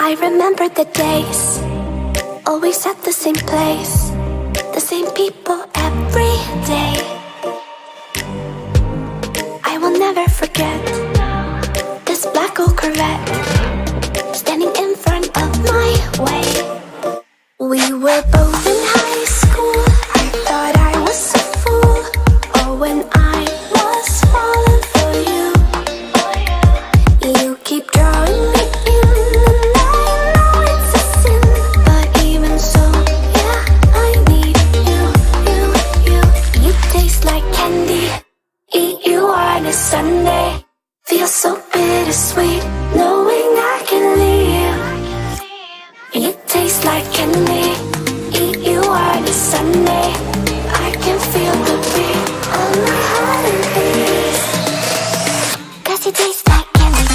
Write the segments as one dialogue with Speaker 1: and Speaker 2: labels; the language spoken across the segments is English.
Speaker 1: I remember the days, always at the same place, the same people every day. I will never forget this black old Corvette standing in front of my way. We were both in high school. I thought I was a fool. Oh, when I was falling for you. You keep drawing me in, and I know it's a sin. But even so, yeah, I need you. You taste like candy. Eat you on a Sunday. Feel so bittersweet, knowing I can leave. You taste like candy. Eat you on a Sunday. I can feel the beat of my heart and peace. 'Cause you taste like candy.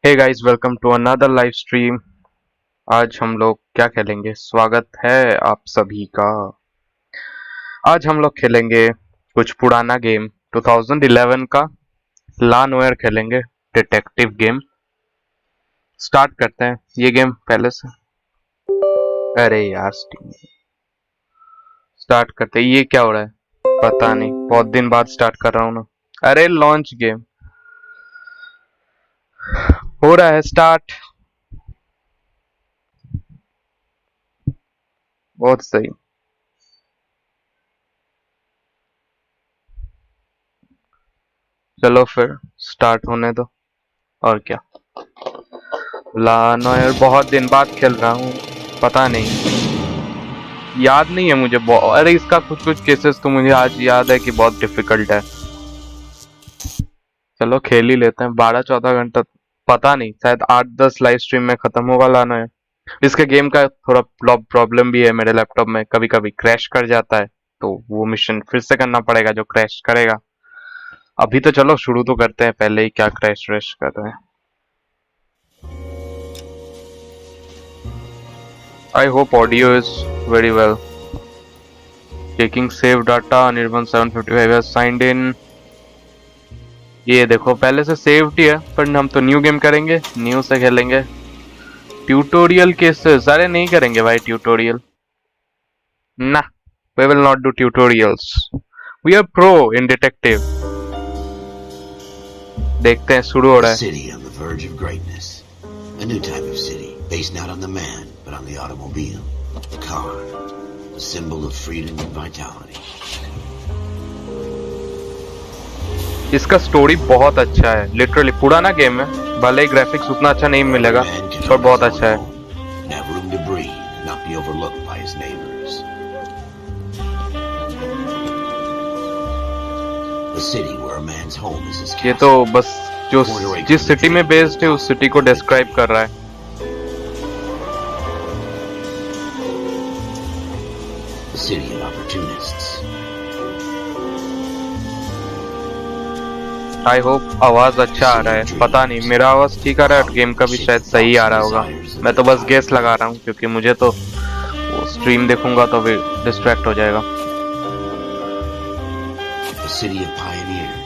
Speaker 2: Hey guys, welcome to another live stream. आज हम लोग क्या खेलेंगे? स्वागत है आप सभी का। आज हम लोग खेलेंगे कुछ पुराना गेम 2011 का ला-नोयर खेलेंगे, डिटेक्टिव गेम। स्टार्ट करते हैं ये गेम पहले से। अरे यार स्टार्ट करते हैं। ये क्या हो रहा है पता नहीं, बहुत दिन बाद स्टार्ट कर रहा हूँ ना। अरे लॉन्च गेम हो रहा है स्टार्ट। बहुत सही। चलो फिर स्टार्ट होने दो। और क्या, ला-नोयर बहुत दिन बाद खेल रहा हूँ, पता नहीं, याद नहीं है मुझे। अरे इसका कुछ केसेस तो मुझे आज याद है कि बहुत डिफिकल्ट है। चलो खेल ही लेते हैं। 12-14 घंटा, पता नहीं, शायद 8-10 लाइव स्ट्रीम में खत्म होगा ला-नोयर। इसके गेम का थोड़ा प्रॉब्लम भी है मेरे लैपटॉप में, कभी कभी क्रैश कर जाता है, तो वो मिशन फिर से करना पड़ेगा जो क्रैश करेगा। अभी तो चलो शुरू तो करते हैं, पहले ही क्या क्रैश कर रहे हैं। I hope audio is very well. Taking save data, Nirvan 755 has signed in. ये देखो पहले से सेव्ड ही है, पर हम तो न्यू गेम करेंगे, न्यू से खेलेंगे। ट्यूटोरियल केसेस, अरे नहीं करेंगे भाई ट्यूटोरियल ना, we will not do tutorials. We are pro in detective. देखते हैं, शुरू हो रहा है।
Speaker 3: City on the verge of greatness. A new type of city, based not on the man, but on the automobile, the car, a symbol of freedom and vitality.
Speaker 2: इसका story बहुत अच्छा है, लिटरली पुराना गेम है, भले ही graphics उतना अच्छा नहीं मिलेगा, पर बहुत अच्छा है।
Speaker 3: A city where a man's home is his
Speaker 2: ये
Speaker 3: castle.
Speaker 2: तो बस जो जिस सिटी में बेस्ड है उस सिटी को डिस्क्राइब कर रहा है।
Speaker 3: A city of opportunists.
Speaker 2: I hope आवाज अच्छा आ रहा है। पता नहीं मेरा आवाज ठीक आ रहा है और गेम का भी शायद सही आ रहा होगा। मैं तो बस गेस लगा रहा हूँ क्योंकि मुझे तो वो स्ट्रीम देखूंगा तो फिर डिस्ट्रैक्ट हो जाएगा।
Speaker 3: A city of pioneers.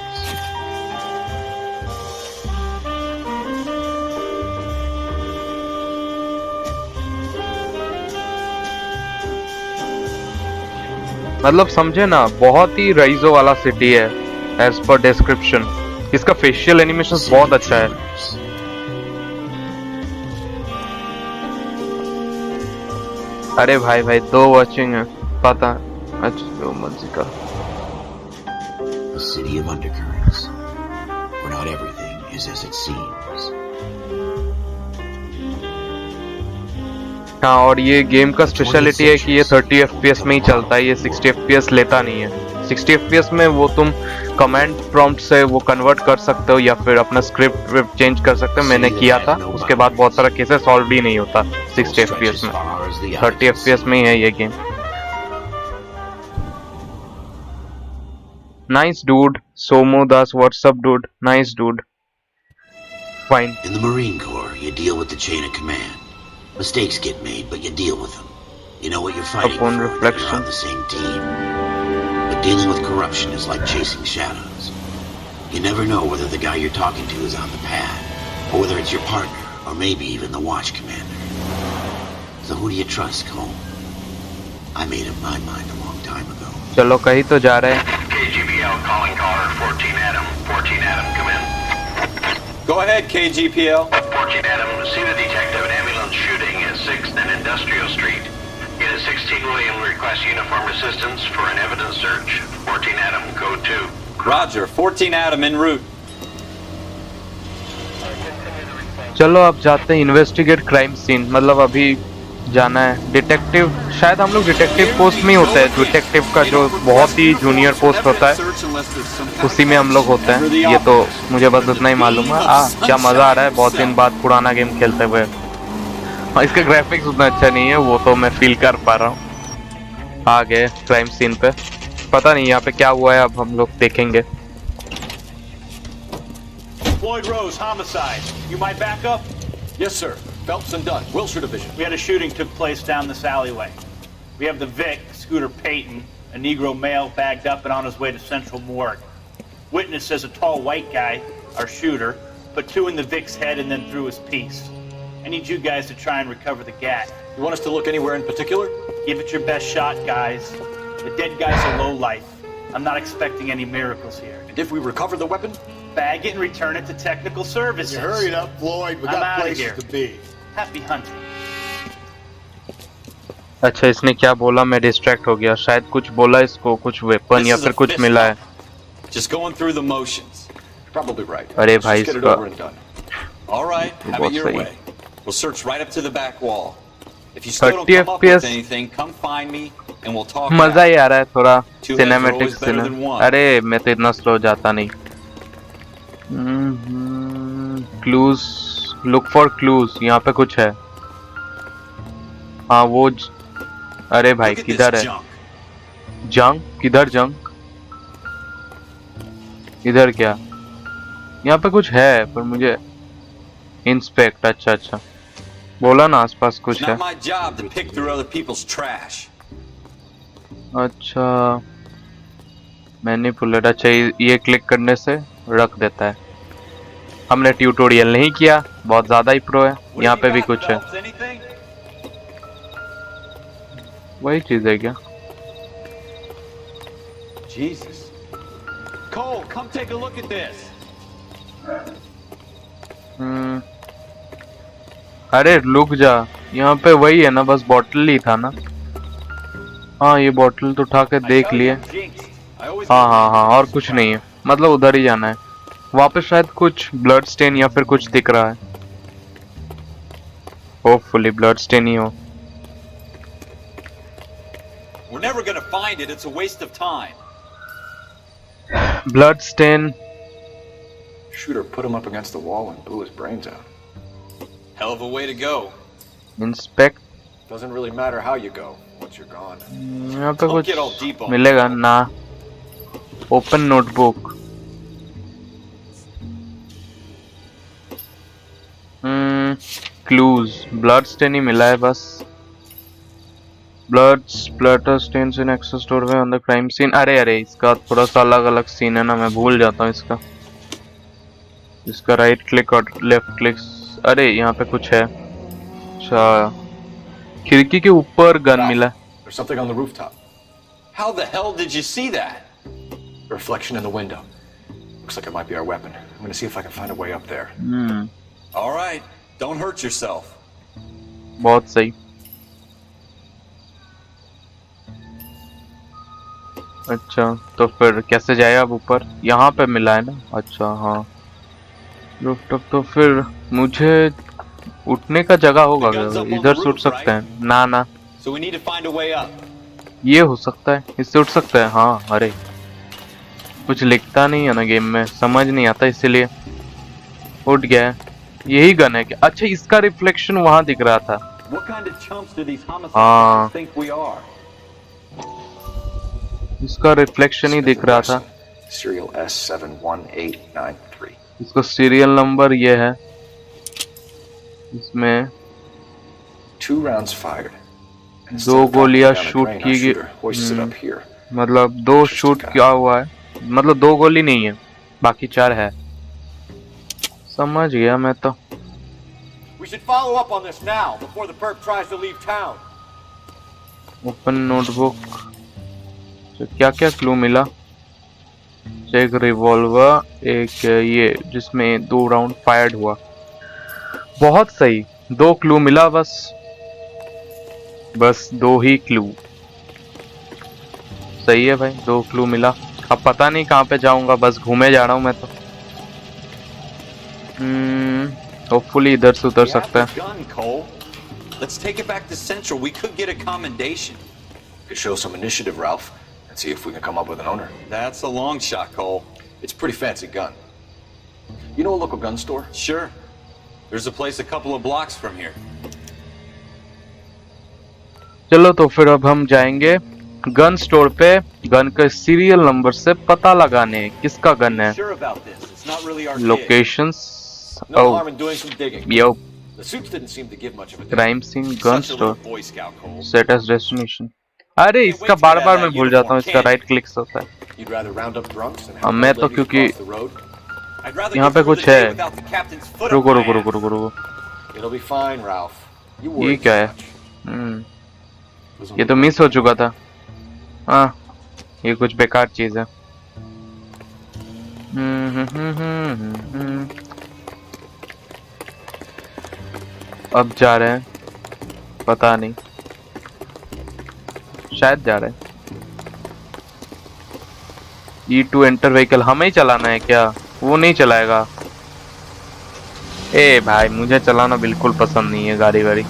Speaker 2: मतलब समझे ना, बहुत ही रईसों वाला सिटी है एज पर डिस्क्रिप्शन। इसका फेशियल एनिमेशन बहुत अच्छा है। अरे भाई भाई 2 वॉचिंग है पता। अच्छा जो मर्जी कर।
Speaker 3: A city of undercurrents, where not everything is as it seems.
Speaker 2: हाँ, और ये गेम का स्पेशलिटी है कि ये 30 FPS में ही चलता है, ये 60 FPS लेता नहीं है। 60 FPS में वो तुम कमांड प्रॉम्प्ट से वो कन्वर्ट कर सकते हो या फिर अपना स्क्रिप्ट चेंज कर सकते हो। मैंने किया था, उसके बाद बहुत सारा केसेस सॉल्व भी नहीं होता 60 FPS में। 30 FPS में ही है ये game. Nice dude, Somo Das, what's up dude? Nice dude. Fine.
Speaker 3: In the Marine Corps, you deal with the chain of command. Mistakes get made, but you deal with them. You know what you're fighting
Speaker 2: Upon
Speaker 3: for,
Speaker 2: reflection.
Speaker 3: you're on the same team. But dealing with corruption is like chasing shadows. You never know whether the guy you're talking to is on the pad, or whether it's your partner, or maybe even the watch commander. So who do you trust, Cole? I made up my mind a long time ago.
Speaker 2: चलो कहीं तो जा रहे हैं।
Speaker 4: KGPL calling caller 14 Adam. 14 Adam, come in.
Speaker 5: Go ahead, KGPL.
Speaker 4: 14 Adam, see the detective and ambulance shooting at 6th and Industrial Street. Unit 16 William requests uniformed assistance for an evidence search. 14 Adam, code 2.
Speaker 5: Roger, 14 Adam en route.
Speaker 2: चलो अब जाते हैं investigate crime scene. मतलब अभी जाना है detective. शायद हम लोग डिटेक्टिव पोस्ट में ही होते हैं। डिटेक्टिव का जो बहुत ही जूनियर पोस्ट होता है उसी में हम लोग होते हैं। ये तो मुझे बस उतना ही मालूम है। क्या मजा आ रहा है बहुत दिन बाद पुराना गेम खेलते हुए। इसका ग्राफिक्स उतना अच्छा नहीं है, वो तो मैं फील कर पा रहा हूँ। आ गए क्राइम सीन पे। पता नहीं यहाँ पे क्या हुआ है, अब हम लोग देखेंगे।
Speaker 6: Floyd Rose, Homicide. You might back up?
Speaker 7: Yes, sir. Phelps and Dunn, Wilshire Division.
Speaker 6: We had a shooting took place down this alleyway. We have the Vic, Scooter Payton, a Negro male bagged up and on his way to Central Morgue. Witness says a tall white guy, our shooter, put 2 in the Vic's head and then threw his piece. I need you guys to try and recover the gat.
Speaker 7: You want us to look anywhere in particular?
Speaker 6: Give it your best shot, guys. The dead guy's a low life. I'm not expecting any miracles here.
Speaker 7: And if we recover the weapon?
Speaker 6: Bag it and return it to technical services.
Speaker 8: You hurry it up, Floyd. We
Speaker 6: I'm
Speaker 8: got
Speaker 6: outta
Speaker 8: places
Speaker 6: here.
Speaker 8: to be.
Speaker 6: Happy hunting.
Speaker 2: अच्छा इसने क्या बोला, मैं distract हो गया। शायद कुछ बोला इसको, कुछ वेपन या फिर कुछ मिला है।
Speaker 5: Just going through the motions.
Speaker 7: Probably right.
Speaker 2: अरे
Speaker 7: Let's
Speaker 2: भाई
Speaker 7: just get it
Speaker 2: इसका
Speaker 7: over and done.
Speaker 5: All right, have
Speaker 2: बहुत
Speaker 5: it your
Speaker 2: सही।
Speaker 5: way. We'll search right up to the back wall. If you still don't
Speaker 2: 30
Speaker 5: come up with
Speaker 2: FPS
Speaker 5: anything, come find me and we'll talk.
Speaker 2: मजा ही आ रहा है थोड़ा।
Speaker 5: Two heads are
Speaker 2: cinematic
Speaker 5: always better than one.
Speaker 2: अरे मैं तो इतना slow जाता नहीं। Clues, look for clues. यहाँ पे कुछ है। हाँ वो अरे भाई
Speaker 5: Look at this
Speaker 2: किधर है
Speaker 5: junk.
Speaker 2: जंक? किधर जंक? इधर क्या? यहाँ पे कुछ है पर मुझे इंस्पेक्ट। अच्छा अच्छा बोला ना आसपास
Speaker 5: It's
Speaker 2: कुछ है।
Speaker 5: not my job to pick through other people's trash.
Speaker 2: अच्छा मैनिपुलेट। अच्छा ये क्लिक करने से रख देता है। हमने ट्यूटोरियल नहीं किया, बहुत ज्यादा ही प्रो है।
Speaker 5: What
Speaker 2: यहाँ
Speaker 5: do
Speaker 2: पे
Speaker 5: you
Speaker 2: भी
Speaker 5: got,
Speaker 2: कुछ है।
Speaker 5: Phelps? Anything?
Speaker 2: वही चीज है क्या?
Speaker 7: Jesus. Cole, come take a look at this.
Speaker 2: अरे रुक जा, यहाँ पे वही है ना, बस बॉटल ही था ना। हाँ ये बॉटल तो उठा के देख लिए।
Speaker 7: I always
Speaker 2: हाँ हाँ हाँ और कुछ नहीं है, मतलब उधर ही जाना है। वापस शायद कुछ ब्लड स्टेन या फिर कुछ दिख रहा है। होपफुली ब्लड स्टेन ही हो।
Speaker 5: We're never gonna find it. It's a waste of time.
Speaker 2: Blood stain.
Speaker 8: Shooter put him up against the wall and blew his brains out.
Speaker 5: Hell of a way to go.
Speaker 2: Inspect.
Speaker 8: Doesn't really matter how you go once you're gone.
Speaker 2: यहाँ पे
Speaker 5: Don't get all
Speaker 2: कुछ
Speaker 5: deep on
Speaker 2: मिलेगा ना? Open notebook. Clues. Blood stain ही मिला है बस। Blood splatter stains in access doorway on the crime scene. अरे इसका थोड़ा सा अलग अलग सीन है ना, मैं भूल जाता हूँ इसका राइट क्लिक और लेफ्ट क्लिक। अरे यहाँ पे कुछ है। अच्छा, खिड़की के ऊपर गन मिला।
Speaker 8: There's something on the rooftop.
Speaker 5: How the hell did you see that?
Speaker 8: A reflection in the window. Looks like it might be our weapon. I'm gonna see if I can find a way up there.
Speaker 5: All right. Don't hurt yourself.
Speaker 2: बहुत सही। अच्छा, तो फिर कैसे जाए अब ऊपर? यहाँ पे मिला है ना? अच्छा हाँ, रूफटॉप। तो फिर मुझे उठने का जगह होगा, इधर से उठ सकते हैं? ना
Speaker 5: So we need to find a way up.
Speaker 2: ये हो सकता है, इससे उठ सकता है। हाँ, अरे कुछ लिखता नहीं है ना गेम में, समझ नहीं आता, इसीलिए उठ गया है। यही गन है क्या? अच्छा, इसका रिफ्लेक्शन वहां दिख रहा था।
Speaker 7: What kind of chumps do these homicides think we are?
Speaker 2: इसका रिफ्लेक्शन ही दिख रहा था।
Speaker 8: Serial S71893.
Speaker 2: इसको सीरियल नंबर ये है, इसमें
Speaker 8: 2 rounds fired.
Speaker 2: दो गोलियां शूट की गई। मतलब 2 शूट किया हुआ है, मतलब 2 गोली नहीं है, बाकी 4 है। समझ गया मैं तो।
Speaker 7: We should follow up on this now before the perp tries to leave town.
Speaker 2: Open notebook. तो क्या क्या क्लू मिला? एक रिवॉल्वर, एक ये जिसमें 2 राउंड फायर्ड हुआ। बहुत सही, 2 क्लू मिला बस 2 ही क्लू। सही है भाई, 2 क्लू मिला। अब पता नहीं कहाँ पे जाऊंगा, बस घूमे जा रहा हूँ मैं तो। होपफुली इधर से उतर सकता है।
Speaker 5: Let's take it back to Central. We could get a commendation.
Speaker 8: Could show some initiative, Ralph, and see if we can come up with an owner.
Speaker 5: That's a long shot, Cole.
Speaker 8: It's a pretty fancy gun. You know a local gun store?
Speaker 5: Sure. There's a place a couple of blocks from here.
Speaker 2: चलो तो फिर अब हम जाएंगे gun store पे, gun का serial number से पता लगाने किसका गन है।
Speaker 7: Sure about this. It's not really our kid.
Speaker 2: Locations.
Speaker 8: No harm in doing some digging.
Speaker 2: Yo,
Speaker 8: The suits didn't seem to give much of a
Speaker 2: crime scene, gun
Speaker 5: Such a
Speaker 2: store,
Speaker 5: little Boy Scout, Cole.
Speaker 2: Set as destination. अरे इसका बार बार मैं भूल जाता हूँ, इसका right click होता है।
Speaker 8: You'd rather round up drunks and
Speaker 2: अब
Speaker 8: have
Speaker 2: मैं
Speaker 8: old
Speaker 2: तो
Speaker 8: ladies
Speaker 2: क्योंकि
Speaker 8: across the road?
Speaker 5: I'd rather
Speaker 2: यहाँ
Speaker 5: get
Speaker 2: पे
Speaker 5: through
Speaker 2: कुछ
Speaker 5: the day
Speaker 2: है।
Speaker 5: without the captain's foot up
Speaker 2: रुको
Speaker 5: my
Speaker 2: रुको
Speaker 5: ass.
Speaker 2: रुको रुको रुको,
Speaker 8: It'll be fine, Ralph. You
Speaker 2: ये
Speaker 8: worry
Speaker 2: क्या
Speaker 8: too
Speaker 2: है?
Speaker 8: much.
Speaker 2: ये तो मिस हो चुका था। हाँ, ये कुछ बेकार चीज है। अब जा रहे हैं, पता नहीं, शायद जा रहे हैं। E2 एंटर व्हीकल हमें ही चलाना है क्या? वो नहीं चलाएगा। ए भाई, मुझे चलाना बिल्कुल पसंद नहीं है गाड़ी वाड़ी।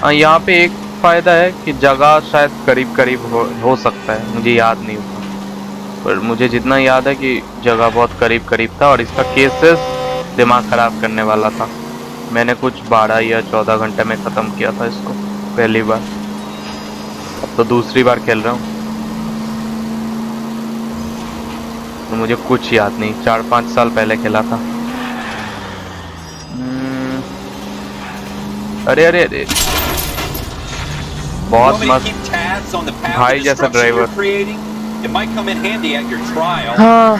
Speaker 2: हाँ, यहाँ पे एक फायदा है कि जगह शायद करीब करीब हो सकता है, मुझे याद नहीं हुआ, पर मुझे जितना याद है कि जगह बहुत करीब करीब था। और इसका केसेस दिमाग खराब करने वाला था। मैंने कुछ 12 या 14 घंटे में ख़त्म किया था इसको पहली बार, अब तो दूसरी बार खेल रहा हूँ तो मुझे कुछ याद नहीं। 4-5 साल पहले खेला था। अरे अरे अरे, बहुत मस्त भाई जैसा ड्राइवर। हाँ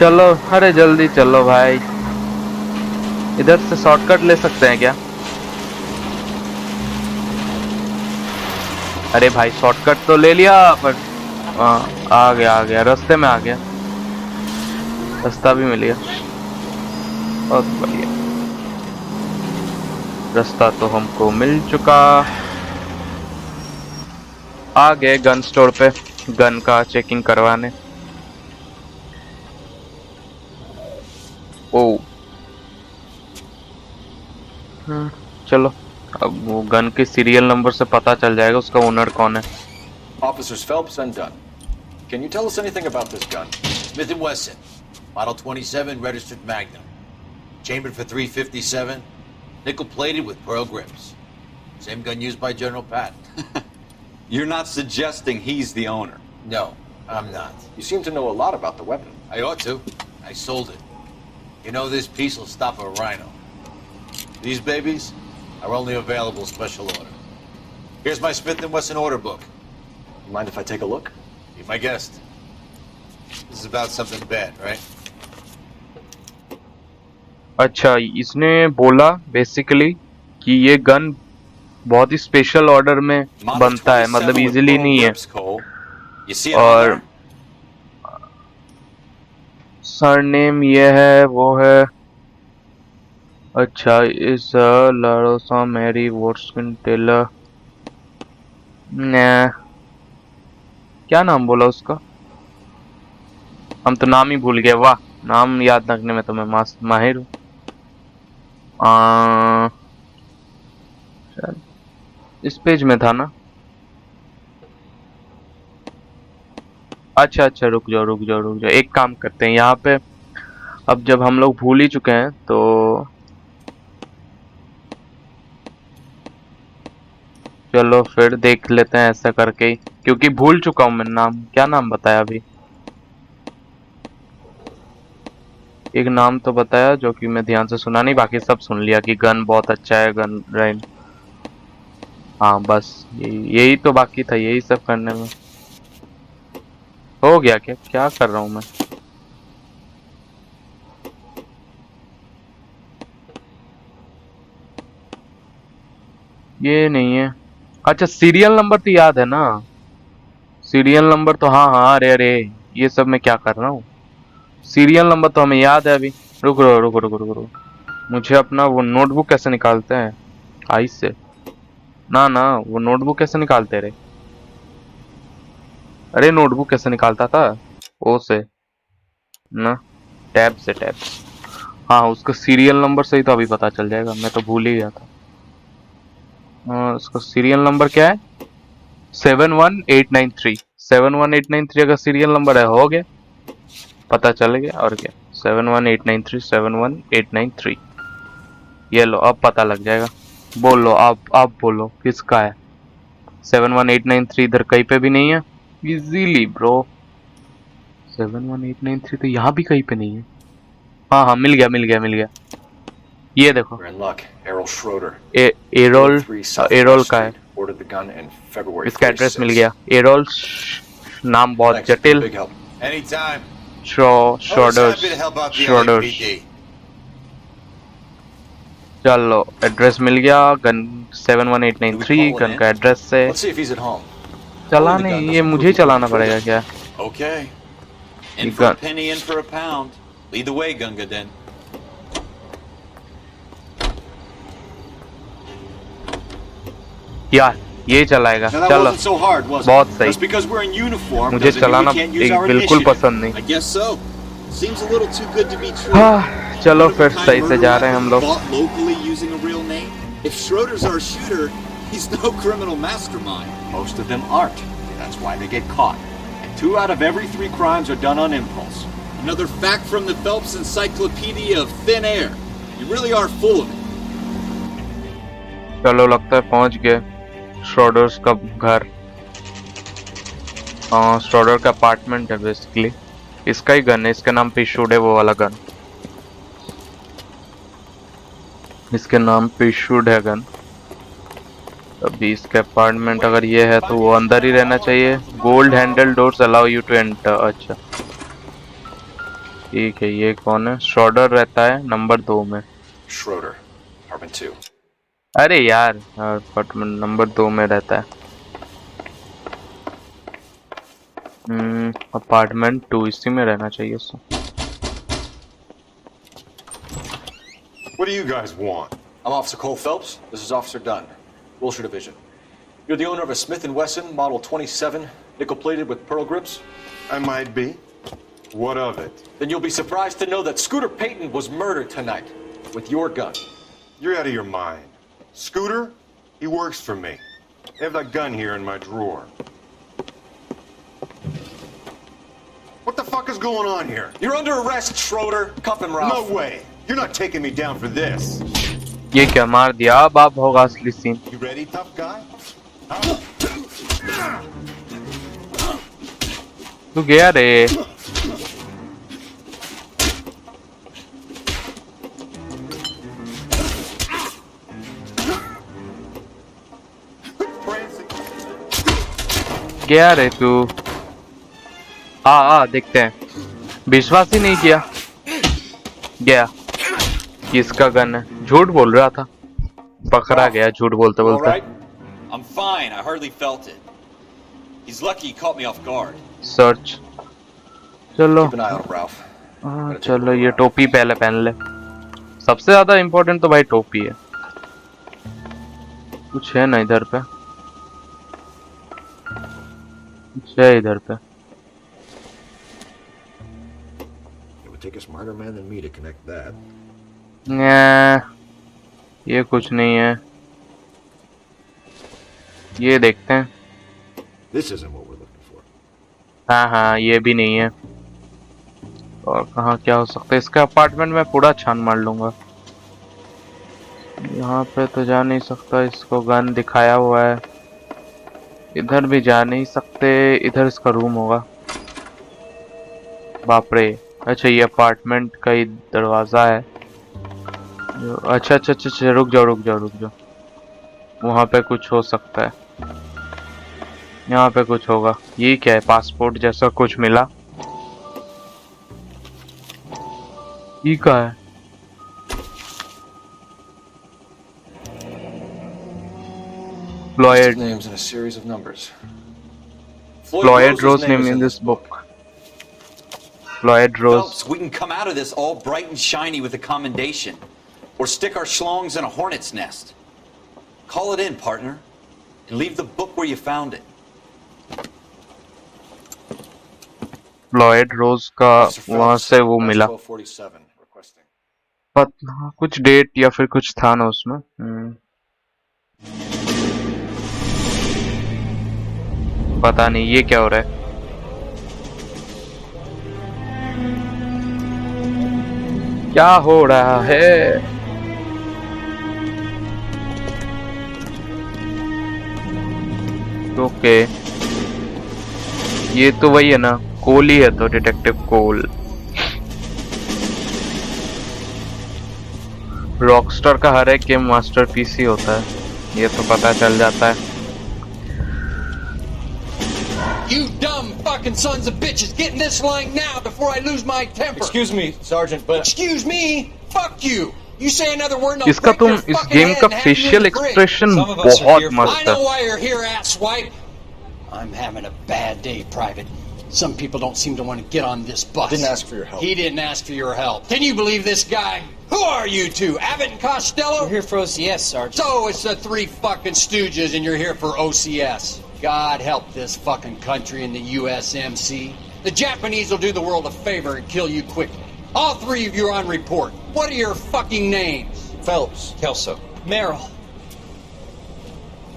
Speaker 2: चलो, अरे जल्दी चलो भाई। इधर से शॉर्टकट ले सकते हैं क्या? अरे भाई, शॉर्टकट तो ले लिया, पर आ गया रास्ते में आ गया, रास्ता भी मिल गया। बहुत बढ़िया, रास्ता तो हमको मिल चुका। आ गए गन स्टोर पे गन का चेकिंग करवाने। ओ चलो अब वो गन के सीरियल नंबर से पता चल जाएगा उसका ओनर कौन है।
Speaker 8: Officers Phelps and Dunn. Can you tell us anything about this gun?
Speaker 3: Smith & Wesson, Model 27, registered Magnum. Chambered for .357, nickel-plated with pearl grips. Same gun used by General Patton.
Speaker 5: You're not suggesting he's the owner?
Speaker 3: No, I'm not.
Speaker 8: You seem to know a lot about the weapon.
Speaker 3: I ought to. I sold it. You know, this piece will stop a rhino. These babies are only available special order. Here's my Smith & Wesson order book.
Speaker 8: You mind if I take a look?
Speaker 3: Be my guest. This is about something bad, right?
Speaker 2: अच्छा, इसने बोला basically कि ये gun बहुत ही special order में बनता है, मतलब इजीली नहीं है। और सरनेम ये है, वो है, अच्छा, इस लारोसा मैरी वॉटसन टेलर, क्या नाम बोला उसका, हम तो नाम ही भूल गए। वाह, नाम याद रखने में तो मैं माहिर हूँ। इस पेज में था ना? अच्छा अच्छा, रुक जाओ, एक काम करते हैं यहाँ पे, अब जब हम लोग भूल ही चुके हैं तो चलो फिर देख लेते हैं ऐसा करके, क्योंकि भूल चुका हूँ मैं नाम। क्या नाम बताया अभी? एक नाम तो बताया जो कि मैं ध्यान से सुना नहीं, बाकी सब सुन लिया कि गन बहुत अच्छा है, गन राइट। हाँ बस यही तो बाकी था, यही सब करने में हो गया। क्या कर रहा हूँ मैं? ये नहीं है। अच्छा, सीरियल नंबर तो याद है ना? सीरियल नंबर तो हाँ, अरे ये सब मैं क्या कर रहा हूँ? सीरियल नंबर तो हमें याद है अभी। रुको, मुझे अपना वो नोटबुक कैसे निकालते हैं? आई से ना, वो नोटबुक कैसे निकालते रे? अरे नोटबुक कैसे निकालता था? ओ से ना, टैब से। हाँ, उसका सीरियल नंबर से ही तो अभी पता चल जाएगा, मैं तो भूल ही गया था। उसका सीरियल नंबर क्या है? 71893। 71893 अगर सीरियल नंबर है, हो गया, पता चल गया। और क्या, 71893, 71893। ये लो, अब पता लग जाएगा। बोलो आप बोलो किसका है? 71893 इधर कहीं पे भी नहीं है। इजीली ब्रो, 71893 तो यहाँ भी कहीं पे नहीं है। हाँ, मिल गया। ये देखो, एरोल का है, इसका एड्रेस मिल गया। एरोल नाम बहुत जटिल। श्रोडर्स। चलो, एड्रेस मिल गया, गन 71893 गन का एड्रेस से। चलाने ये मुझे चलाना पड़ेगा क्या? यार ये चलाएगा, चलो बहुत सही। मुझे चलाना बिल्कुल पसंद नहीं। हाँ, चलो फिर सही से जा रहे हैं हम लोग।
Speaker 9: If Schroeder's our shooter, he's no criminal mastermind.
Speaker 8: Most of them aren't. That's why they get caught. And 2 out of every 3 crimes are done on impulse.
Speaker 9: Another fact from the Phelps Encyclopedia of Thin Air. You really are full of it.
Speaker 2: चलो, लगता है पहुंच गए श्रोडर्स का घर। Schroeder का apartment है basically. इसका ही गन है, इसके नाम पे इशूड है वो वाला गन। इसके नाम पे इशूड है गन। अभी इसके अपार्टमेंट अगर ये है तो वो अंदर ही रहना चाहिए। Gold handle doors allow you to enter. अच्छा ठीक है। ये कौन है? श्रोडर रहता है नंबर 2 में।
Speaker 8: Schroeder, apartment 2।
Speaker 2: अरे यार, अपार्टमेंट नंबर 2 में रहता है। अपार्टमेंट 2 इसी में रहना चाहिए उसको।
Speaker 10: What do you guys want?
Speaker 8: I'm Officer Cole Phelps. This is Officer Dunn, Wilshire Division. You're the owner of a Smith & Wesson Model 27, nickel-plated with pearl grips?
Speaker 10: I might be. What of it?
Speaker 8: Then you'll be surprised to know that Scooter Payton was murdered tonight with your gun.
Speaker 10: You're out of your mind. Scooter? He works for me. I have that gun here in my drawer. What the fuck is going on here?
Speaker 8: You're under arrest, Schroeder. Cuff him, Ralph.
Speaker 10: No way. You're not taking me down for this.
Speaker 2: ये क्या मार दिया? अब आप होगा असली scene.
Speaker 10: You ready, tough guy?
Speaker 2: तू गया रे. गया रे तू. देखते हैं. विश्वास ही नहीं किया. गया. किसका गन है? झूठ बोल रहा था. पकड़ा गया झूठ बोलते बोलते.
Speaker 5: I'm fine. I hardly felt it. He's lucky he caught me off guard.
Speaker 2: Search. चलो.
Speaker 8: Keep an eye on him, Ralph.
Speaker 2: चलो ये टोपी पहले पहन ले. सबसे ज्यादा इम्पोर्टेंट तो भाई टोपी है. कुछ है ना इधर पे? कुछ है इधर पे?
Speaker 11: It would take a smarter man than me to connect that.
Speaker 2: ये कुछ नहीं है. ये देखते हैं.
Speaker 11: This isn't what we're looking for.
Speaker 2: हाँ ये भी नहीं है. और कहाँ क्या हो सकता है? इसका अपार्टमेंट में पूरा छान मार लूंगा. यहाँ पे तो जा नहीं सकता. इसको गन दिखाया हुआ है. इधर भी जा नहीं सकते. इधर इसका रूम होगा. बाप रे. अच्छा ये अपार्टमेंट का ही दरवाजा है. अच्छा रुक जाओ. वहाँ पे कुछ हो सकता है. यहाँ पे कुछ होगा. ये क्या है? पासपोर्ट जैसा कुछ मिला. ये क्या है? Floyd
Speaker 8: names in a series of numbers.
Speaker 2: Floyd Rose name in this book. Floyd Rose.
Speaker 5: Phelps, we can come out of this all bright and shiny with a commendation, or stick our schlongs in a hornet's nest. Call it in, partner, and leave the book where you found it.
Speaker 2: Floyd Rose का वहाँ से वो मिला. पता कुछ date या फिर कुछ था ना उसमें. पता नहीं ये क्या हो रहा है. क्या हो रहा है? ओके ये तो वही है ना. कोल ही है तो डिटेक्टिव कोल. रॉकस्टार का हर एक गेम मास्टरपीस ही होता है. ये तो पता चल जाता है.
Speaker 12: You dumb fucking sons of bitches, get in this line now before I lose my temper.
Speaker 8: Excuse me, Sergeant, but...
Speaker 12: Excuse me? Fuck you. You say another word and I'll
Speaker 2: इसका
Speaker 12: break
Speaker 2: तुम
Speaker 12: your
Speaker 2: इस
Speaker 12: fucking
Speaker 2: game
Speaker 12: head
Speaker 2: का
Speaker 12: and have you
Speaker 2: facial
Speaker 12: in the fridge.
Speaker 2: Expression
Speaker 12: Some of us are
Speaker 2: बहुत
Speaker 12: here- I
Speaker 2: मस्त
Speaker 12: know
Speaker 2: है.
Speaker 12: why you're here, asswipe. I'm having a bad day, Private. Some people don't seem to want to get on this bus.
Speaker 8: Didn't ask for your help.
Speaker 12: He didn't ask for your help. Can you believe this guy? Who are you two? Abbott and Costello?
Speaker 13: We're here for OCS, Sergeant.
Speaker 12: So it's the three fucking stooges and you're here for OCS. God help this fucking country and the USMC. The Japanese will do the world a favor and kill you quickly. All three of you are on report. What are your fucking names?
Speaker 8: Phelps.
Speaker 13: Kelso. Merrill.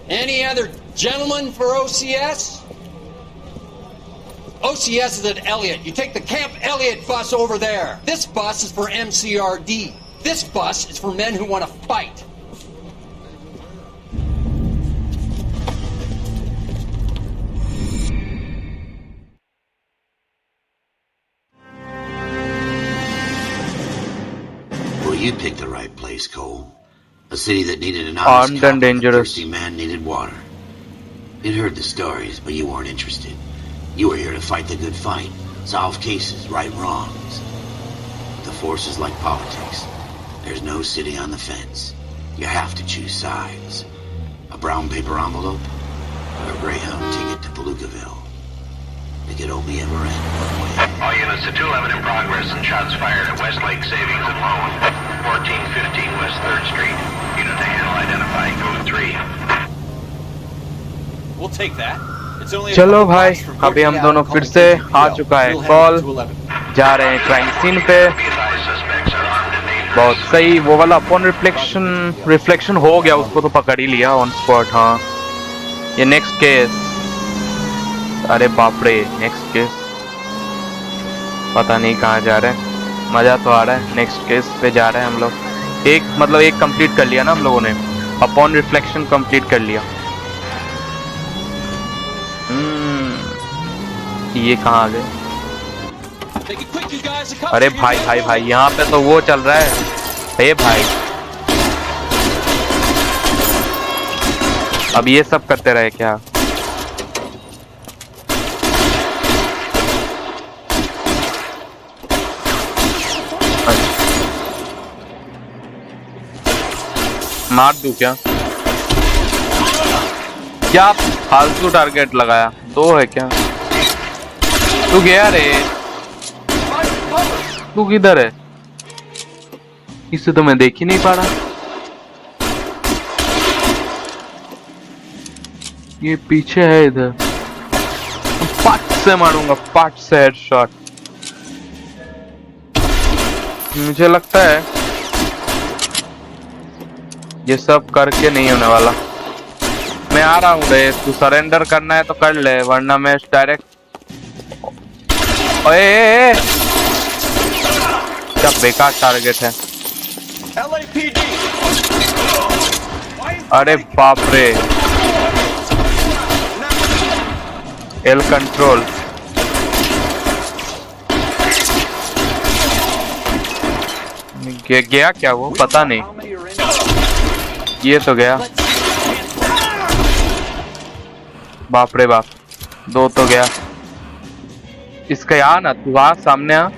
Speaker 12: Any other gentlemen for OCS? OCS is at Elliott. You take the Camp Elliott bus over there. This bus is for MCRD. This bus is for men who want to fight.
Speaker 3: Well, you picked the right place, Cole. A city that needed an
Speaker 2: Armed
Speaker 3: honest cop,
Speaker 2: and dangerous.
Speaker 3: a thirsty man needed water. You'd heard the stories, but you weren't interested. You were here to fight the good fight, solve cases, right wrongs. But the force is like politics. There's no sitting on the fence. You have to choose sides. A brown paper envelope or a Greyhound ticket to Palookaville. It could only ever end one way.
Speaker 4: All units to 211 in progress and shots fired at Westlake Savings and Loan, 1415 West 3rd Street. Unit to handle identify code 3.
Speaker 5: We'll take that. It's only a
Speaker 2: चलो
Speaker 5: couple
Speaker 2: भाई
Speaker 5: blocks from
Speaker 2: अभी हम
Speaker 5: Gorky
Speaker 2: दोनों
Speaker 5: Ave,
Speaker 2: फिर से
Speaker 5: Compton,
Speaker 2: आ
Speaker 5: PL.
Speaker 2: चुका है
Speaker 8: We'll head
Speaker 2: call.
Speaker 8: to 11.
Speaker 2: जा रहे हैं क्राइम सीन पे.
Speaker 4: Be advised, suspects are armed and dangerous.
Speaker 2: बहुत सही। वो वाला अपॉन रिफ्लेक्शन हो गया, उसको तो पकड़ ही लिया ऑन स्पॉट। हाँ ये नेक्स्ट केस, अरे बाप रे नेक्स्ट केस, पता नहीं कहाँ जा रहे हैं, मजा तो आ रहा है। नेक्स्ट केस पे जा रहे हैं हम लोग। एक कंप्लीट कर लिया ना हम लोगों ने, अपॉन रिफ्लेक्शन कंप्लीट कर लिया। ये कहाँ आ गए? अरे भाई भाई भाई, यहाँ पे तो वो चल रहा है। हे भाई, अब ये सब करते रहे क्या? मार दूं क्या? क्या फालतू टारगेट लगाया? 2 है क्या? तू गया रे, तू किधर है? इसे तो मैं देख ही नहीं पा रहा। ये पीछे है इधर, पट से मारूंगा, पट से हेडशॉट। मुझे लगता है ये सब करके नहीं होने वाला। मैं आ रहा हूँ रे, तू सरेंडर करना है तो कर ले, वरना मैं डायरेक्ट। ओए क्या बेकार टारगेट है। अरे बाप रे, एल कंट्रोल। गया क्या वो? पता नहीं, ये तो गया। बाप रे बाप, 2 तो गया। इसका यहाँ ना, तू वहां सामने आ।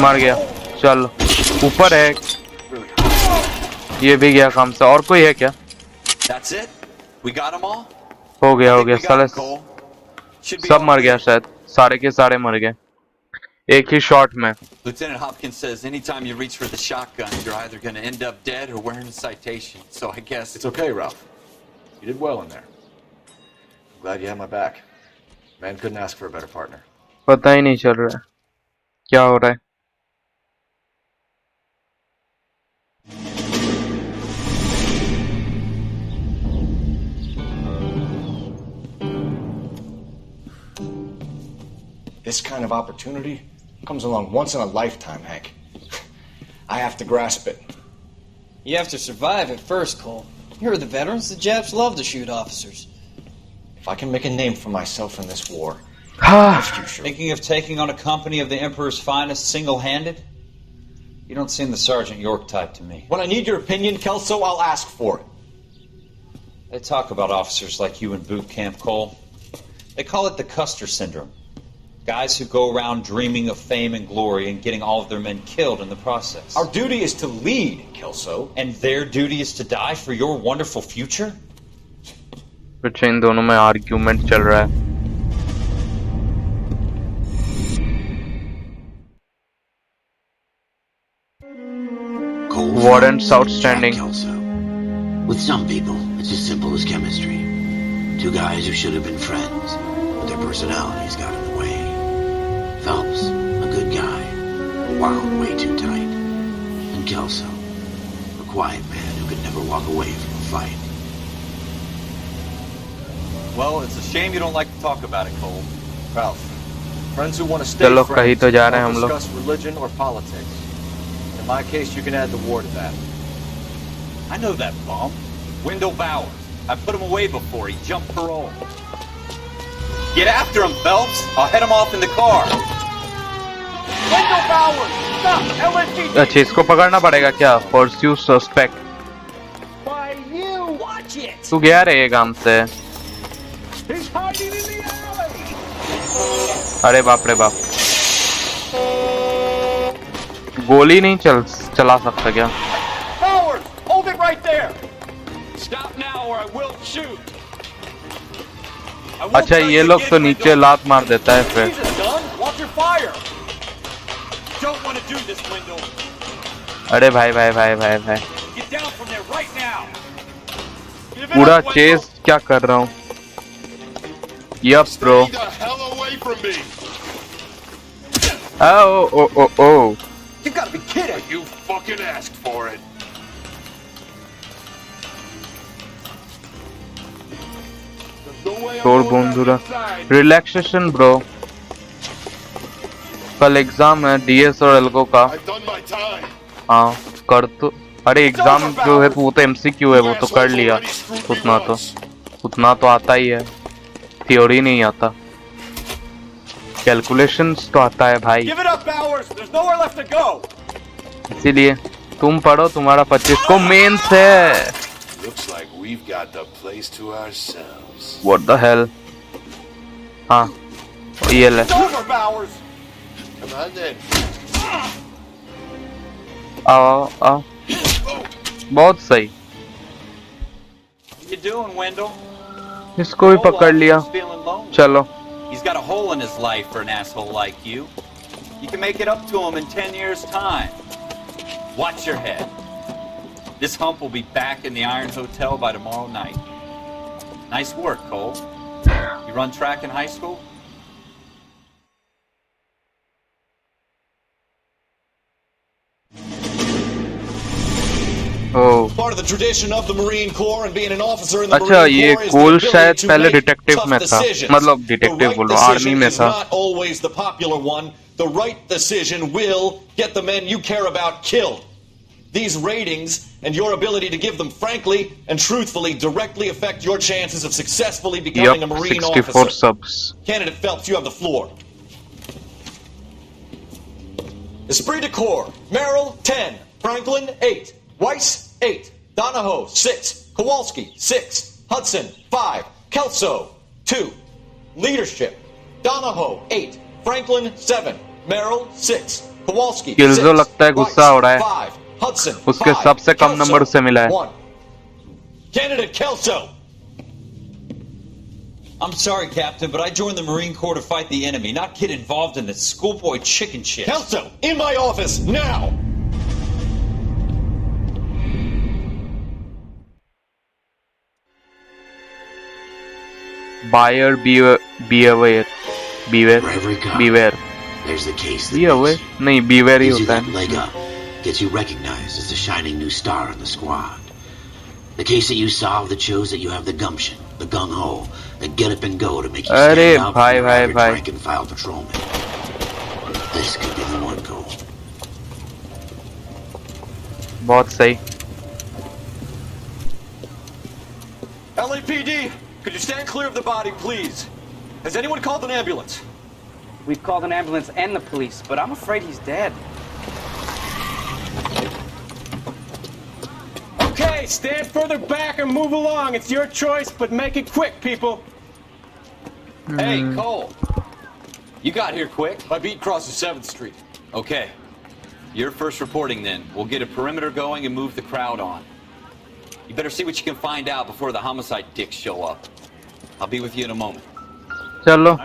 Speaker 2: मर गया। चल ऊपर है, ये भी गया काम से। और कोई है क्या? हो गया साले, सब मर गया शायद, सारे के सारे मर गए एक ही शॉट में।
Speaker 5: Lieutenant Hopkins says anytime you reach for the shotgun, you're either going to end up dead or wearing a citation. So I guess
Speaker 8: it's okay, Ralph. You did well in there. I'm glad you had my back. Man couldn't ask for a better partner.
Speaker 2: पता ही नहीं चल रहा है क्या हो रहा है।
Speaker 11: This kind of opportunity comes along once in a lifetime, Hank. I have to grasp it.
Speaker 13: You have to survive at first, Cole. You're the veterans. The Japs love to shoot officers.
Speaker 11: If I can make a name for myself in this war,
Speaker 5: Thinking of taking on a company of the Emperor's finest single-handed? You don't seem the Sergeant York type to me.
Speaker 11: When I need your opinion, Kelso, I'll ask for it.
Speaker 5: They talk about officers like you in boot camp, Cole. They call it the Custer syndrome. Guys who go around dreaming of fame and glory and getting all of their men killed in the process.
Speaker 11: Our duty is to lead, Kelso.
Speaker 5: And their duty is to die for your wonderful future?
Speaker 2: कुछ इन दोनों में argument चल रहा है। Warrants outstanding.
Speaker 3: Jack Kelso. With some people, it's as simple as chemistry. 2 guys who should have been friends, but their personalities got in the way. Phelps, a good guy, wound way too tight. And Kelso, a quiet man who could never walk away from a fight.
Speaker 7: Well, it's a shame you don't like to talk about it, Cole.
Speaker 8: Ralph, friends who want to stay
Speaker 2: चलो कहीं
Speaker 8: friends
Speaker 2: तो जा रहे हैं हम
Speaker 8: don't
Speaker 2: लोग।
Speaker 8: discuss religion or politics. In my case, you can add the war to that.
Speaker 7: I know that bum. Wendell Bowers. I put him away before he jumped parole. Get after him, Phelps. I'll head him off in the car. Wendell Bowers! Stop! LSPD!
Speaker 2: अच्छा इसको पकड़ना पड़ेगा क्या? Pursue suspect.
Speaker 7: Why you? Watch it!
Speaker 2: तू गया रे ये काम से।
Speaker 7: He's hiding in the alley!
Speaker 2: अरे बाप रे बाप, गोली नहीं चला सकता क्या?
Speaker 7: Bowers! Hold it right there! Stop now or I will shoot!
Speaker 2: अच्छा ये लोग तो नीचे लात मार देता है फिर।
Speaker 7: Jesus, son! Watch your fire! Don't want to do this, Wendell.
Speaker 2: अरे भाई भाई भाई भाई भाई,
Speaker 7: Get down from there right now! Give it
Speaker 2: पूरा
Speaker 7: up, Wendell.
Speaker 2: चेस क्या कर रहा हूँ? Yup bro. Oh oh oh oh
Speaker 8: You gotta be kidding!
Speaker 9: You fucking asked for it.
Speaker 2: छोड़ बंधुरा रिलैक्सेशन ब्रो कल एग्जाम है डीएस और एल्गो का हाँ कर तो अरे एग्जाम जो है वो तो एमसीक्यू है वो तो कर लिया उतना तो आता ही है थ्योरी नहीं आता कैलकुलेशंस तो आता है भाई इसीलिए तुम पढ़ो तुम्हारा 25 को मेंस है What the hell हाँ ये ले आओ आओ बहुत सही इसको भी पकड़ लिया चलो
Speaker 7: He's got a hole in his life for an asshole like you. You can make it up to him in 10 years' time. Watch your head. This hump will be back in the Iron Hotel by tomorrow night. Nice work, Cole. You run track in high school?
Speaker 14: Part of the tradition of the Marine Corps and being an officer in the
Speaker 2: अच्छा
Speaker 14: Marine
Speaker 2: ये
Speaker 14: Corps is
Speaker 2: coal
Speaker 14: the
Speaker 2: शायद
Speaker 14: ability to
Speaker 2: पहले
Speaker 14: make
Speaker 2: detective
Speaker 14: tough
Speaker 2: में था
Speaker 14: decisions.
Speaker 2: मतलब detective
Speaker 14: The
Speaker 2: बोलो
Speaker 14: right
Speaker 2: army में
Speaker 14: decision
Speaker 2: था
Speaker 14: is not always the popular one. The right decision will get the men you care about killed. These ratings and your ability to give them frankly and truthfully directly affect your chances of successfully becoming a Marine
Speaker 2: 64
Speaker 14: officer.
Speaker 2: subs
Speaker 14: Candidate Phelps, you have the floor. Esprit de Corps, Merrill 10, Franklin 8, Weiss 8, Donahoe 6, Kowalski 6, Hudson 5, Kelso 2. Leadership, Donahoe 8, Franklin 7, Merrill 6, Kowalski 6,
Speaker 2: किल्जो लगता है गुस्सा हो रहा है
Speaker 14: 5, Hudson
Speaker 2: उसके
Speaker 14: 5,
Speaker 2: सबसे कम
Speaker 14: Kelso,
Speaker 2: number से मिला है
Speaker 14: 1. Candidate Kelso.
Speaker 5: I'm sorry, Captain, but I joined the Marine Corps to fight the enemy, not get involved in this schoolboy chicken shit.
Speaker 14: Kelso, in my office now.
Speaker 2: Buyer beware
Speaker 3: There's the case that
Speaker 2: be aware नहीं beware he
Speaker 3: gives you
Speaker 2: होता
Speaker 3: that
Speaker 2: है
Speaker 3: leg up, gets you recognized as the shining new star in the squad. The case that you solve that shows that you have the gumption, the gung-ho, the get up and go to make you
Speaker 2: अरे
Speaker 3: stand out
Speaker 2: भाई
Speaker 3: from your
Speaker 2: भाई
Speaker 3: average
Speaker 2: भाई
Speaker 3: rank and file patrolman. This could be the one goal.
Speaker 2: बहुत सही
Speaker 8: LAPD, could you stand clear of the body, please? Has anyone called an ambulance?
Speaker 15: We've called an ambulance and the police, but I'm afraid he's dead.
Speaker 16: Okay, stand further back and move along. It's your choice, but make it quick, people.
Speaker 7: Hey, Cole. You got here quick.
Speaker 8: My beat crosses 7th Street.
Speaker 7: Okay. You're first reporting then. We'll get a perimeter going and move the crowd on. You better see what you can find out before the homicide dicks show up. I'll be with you in a moment.
Speaker 2: चलो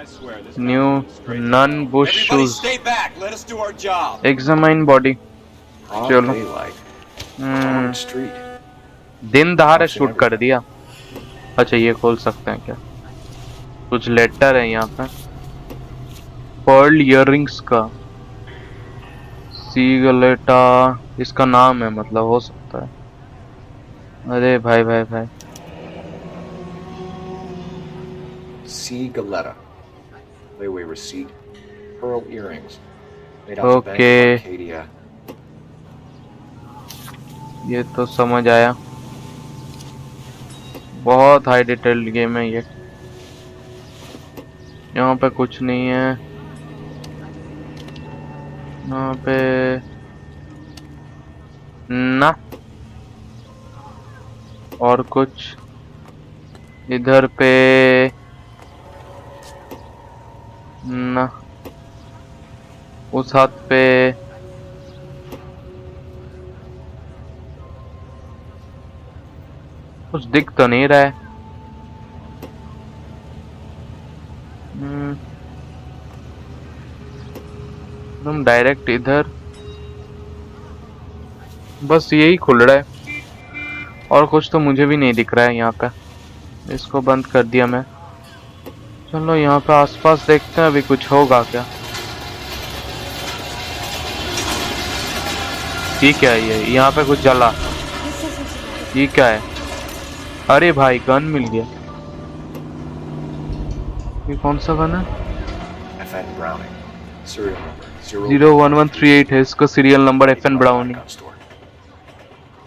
Speaker 2: न्यू नन बुश
Speaker 7: Everybody
Speaker 2: shoes
Speaker 7: stay back. Let us do our job.
Speaker 2: Examine body चलो दिन दहाड़े shoot कर दिया अच्छा ये खोल सकते हैं क्या कुछ लेटर है यहाँ पे पर्ल इयररिंग्स का सीगलेटा इसका नाम है मतलब हो सकता है अरे भाई भाई भाई
Speaker 8: Galetta. Layaway receipt. Pearl earrings. Made out of
Speaker 2: Okay.
Speaker 8: Arcadia.
Speaker 2: ये तो समझ आया बहुत हाई डिटेल्ड गेम है ये यहाँ पे कुछ नहीं है यहाँ पे ना और कुछ इधर पे ना उस हाथ पे कुछ दिख तो नहीं रहा है हम डायरेक्ट इधर बस यही खुल रहा है और कुछ तो मुझे भी नहीं दिख रहा है यहाँ पे इसको बंद कर दिया मैं चलो यहाँ पे आसपास देखते हैं अभी कुछ होगा क्या ये क्या है? ये यहाँ पे कुछ जला। ये क्या है? अरे भाई गन मिल गया। ये कौन सा गन है?
Speaker 8: FN Browning. Serial number
Speaker 2: 01138 है इसका serial number FN browning.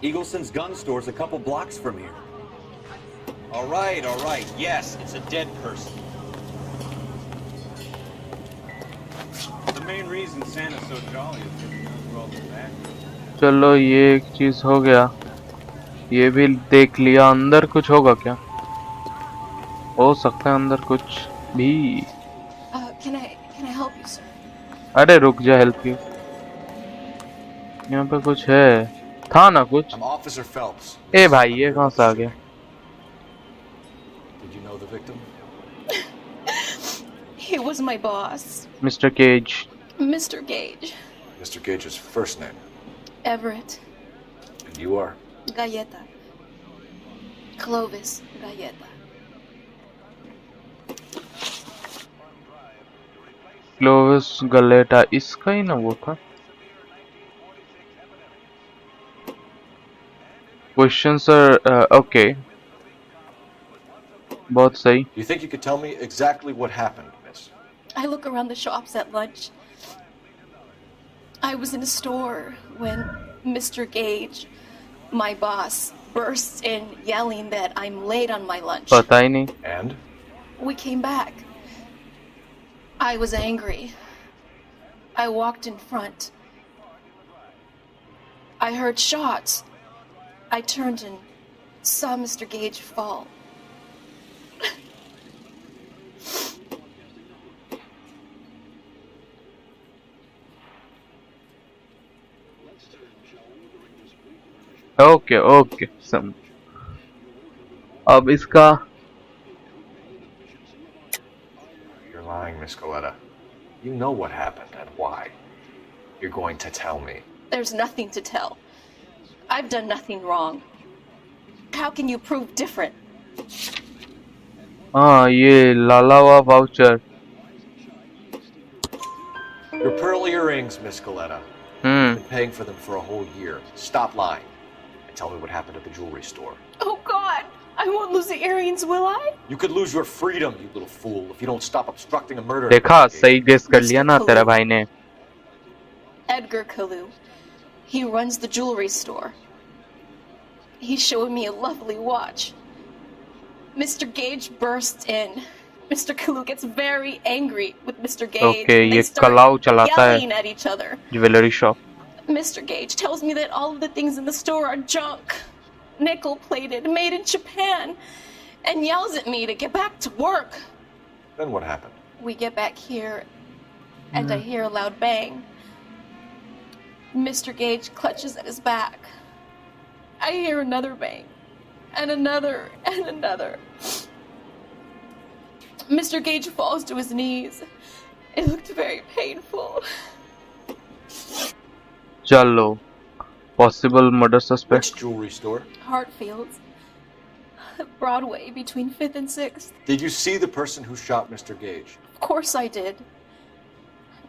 Speaker 7: Eagleson's gun store's a couple blocks from here. All right. Yes, it's a dead person.
Speaker 9: The main reason Santa's so jolly is because he knows where all the back.
Speaker 2: चलो ये एक चीज हो गया, ये भी देख लिया। अंदर कुछ होगा क्या? हो सकता है अंदर कुछ भी।
Speaker 17: Can I help you, sir?
Speaker 2: अरे रुक जा, हेल्प यू। यहाँ पे कुछ है, था ना कुछ?
Speaker 8: I'm Officer Phelps.
Speaker 2: ए भाई ये कहाँ से आ गया?
Speaker 8: Did you know the victim?
Speaker 17: He was my boss.
Speaker 2: Mr. Cage.
Speaker 17: Mr. Gage.
Speaker 8: Mr. Gage's first name.
Speaker 17: Everett.
Speaker 8: And you are?
Speaker 17: Galleta. Clovis Galleta.
Speaker 2: Clovis Galleta, इसका ही ना वो था। क्वेश्चन सर, ओके, बहुत सही।
Speaker 8: You think you could tell me exactly what happened, miss?
Speaker 17: I look around the shops at lunch. I was in a store when Mr. Gage, my boss, bursts in yelling that I'm late on my lunch.
Speaker 2: पता ही नहीं।
Speaker 8: And?
Speaker 17: We came back. I was angry. I walked in front. I heard shots. I turned and saw Mr. Gage fall.
Speaker 2: Okay समझ। अब इसका
Speaker 8: You're lying, Miss Galleta. You know what happened and why. You're going to tell me.
Speaker 17: There's nothing to tell. I've done nothing wrong. How can you prove different?
Speaker 2: हाँ, ये लालावा voucher.
Speaker 8: Your pearl earrings, Miss Galleta. You've been paying for them for a whole year. Stop lying and tell me what happened at the jewelry store.
Speaker 17: Oh God! I won't lose the earrings, will I?
Speaker 8: You could lose your freedom, you little fool, if you don't stop obstructing a murder.
Speaker 2: देखा, सही guess कर लिया ना तेरा भाई ने।
Speaker 17: Edgar Kalu. He runs the jewelry store. He showed me a lovely watch. Mr. Gage bursts in. Mr. Kalu gets very angry with Mr. Gage.
Speaker 2: Okay,
Speaker 17: They
Speaker 2: ये
Speaker 17: start
Speaker 2: कलाऊ चलाता है
Speaker 17: yelling at each other.
Speaker 2: Jewellery shop.
Speaker 17: Mr. Gage tells me that all of the things in the store are junk, nickel-plated, made in Japan, and yells at me to get back to work.
Speaker 8: Then what happened?
Speaker 17: We get back here, and I hear a loud bang. Mr. Gage clutches at his back. I hear another bang, and another, and another. Mr. Gage falls to his knees. It looked very painful.
Speaker 2: चलो, possible murder suspect.
Speaker 8: Which jewelry store?
Speaker 17: Hartfield's. Broadway, between 5th and 6th.
Speaker 8: Did you see the person who shot Mr. Gage?
Speaker 17: Of course I did.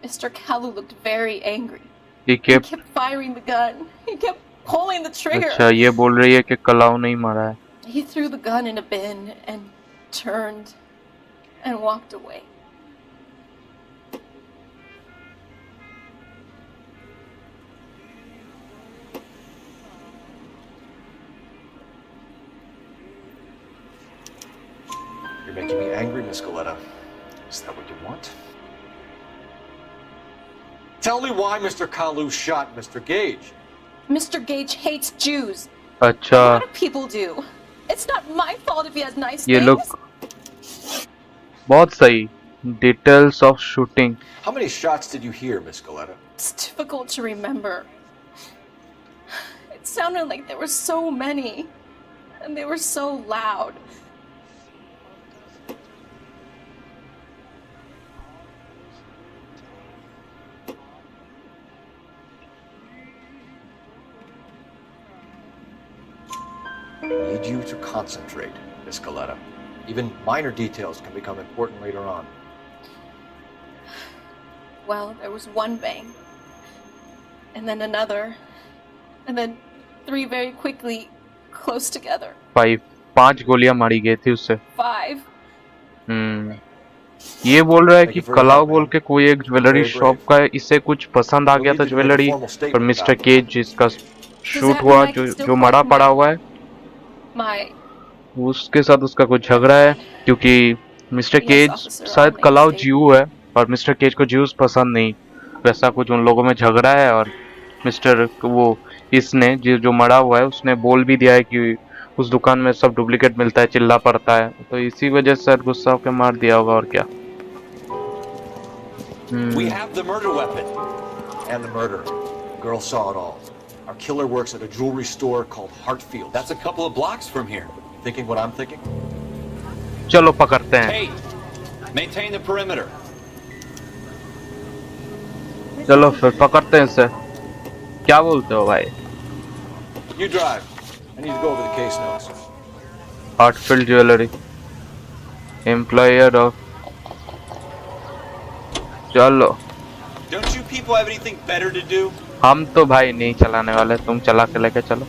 Speaker 17: Mr. Kalu looked very angry.
Speaker 2: He
Speaker 17: He kept firing the gun. He kept pulling the trigger.
Speaker 2: अच्छा, ये बोल रही है कि कलाऊ नहीं मारा है।
Speaker 17: He threw the gun in a bin and turned and walked away.
Speaker 8: You're making me angry, Miss Galleta. Is that what you want? Tell me why Mr. Kalu shot Mr. Gage.
Speaker 17: Mr. Gage hates Jews.
Speaker 2: अच्छा,
Speaker 17: A lot of people do. It's not my fault if he has nice
Speaker 2: ये लोग
Speaker 17: things.
Speaker 2: बहुत सही। Details of shooting.
Speaker 8: How many shots did you hear, Miss Galleta?
Speaker 17: It's difficult to remember. It sounded like there were so many, and they were so loud.
Speaker 8: I need you to concentrate, Miss Galleta. Even minor details can become important later on.
Speaker 17: Well, there was one bang, and then another, and then 3 very quickly close together.
Speaker 2: 5 गोलियां मारी गई थी उससे।
Speaker 17: 5.
Speaker 2: ये बोल रहा है कि कलाव बोल के कोई एक ज्वेलरी शॉप का है, इसे कुछ पसंद आ गया था ज्वेलरी, और मिस्टर केज जिसका शूट हुआ, जो मरा पड़ा हुआ है, उसके साथ उसका कुछ झगड़ा है, क्योंकि मिस्टर केज शायद कलाव जीव है और मिस्टर केज को जीव्स पसंद नहीं, वैसा कुछ उन लोगों में झगड़ा है। और मिस्टर वो इसने जो मरा हुआ है उसने बोल भी दिया है कि उस दुकान में सब डुप्लीकेट मिलता है, चिल्ला पड़ता है, तो इसी वजह से गुस्सा होकर मार दिया होगा। और क्या?
Speaker 8: We have the murder weapon and the murderer. Girl saw it all. Our killer works at a jewelry store called Hartfield. That's a couple of blocks from here. Thinking what I'm thinking?
Speaker 2: चलो पकड़ते हैं।
Speaker 7: Hey, maintain the perimeter.
Speaker 2: चलो फिर पकड़ते हैं इसे। क्या बोलते हो भाई?
Speaker 8: You drive. I need to go over the case notes.
Speaker 2: Hartfield Jewelry. Employer of. चलो।
Speaker 7: Don't you people have anything better to do?
Speaker 2: हम तो भाई नहीं चलाने वाले, तुम चला के लेके चलो।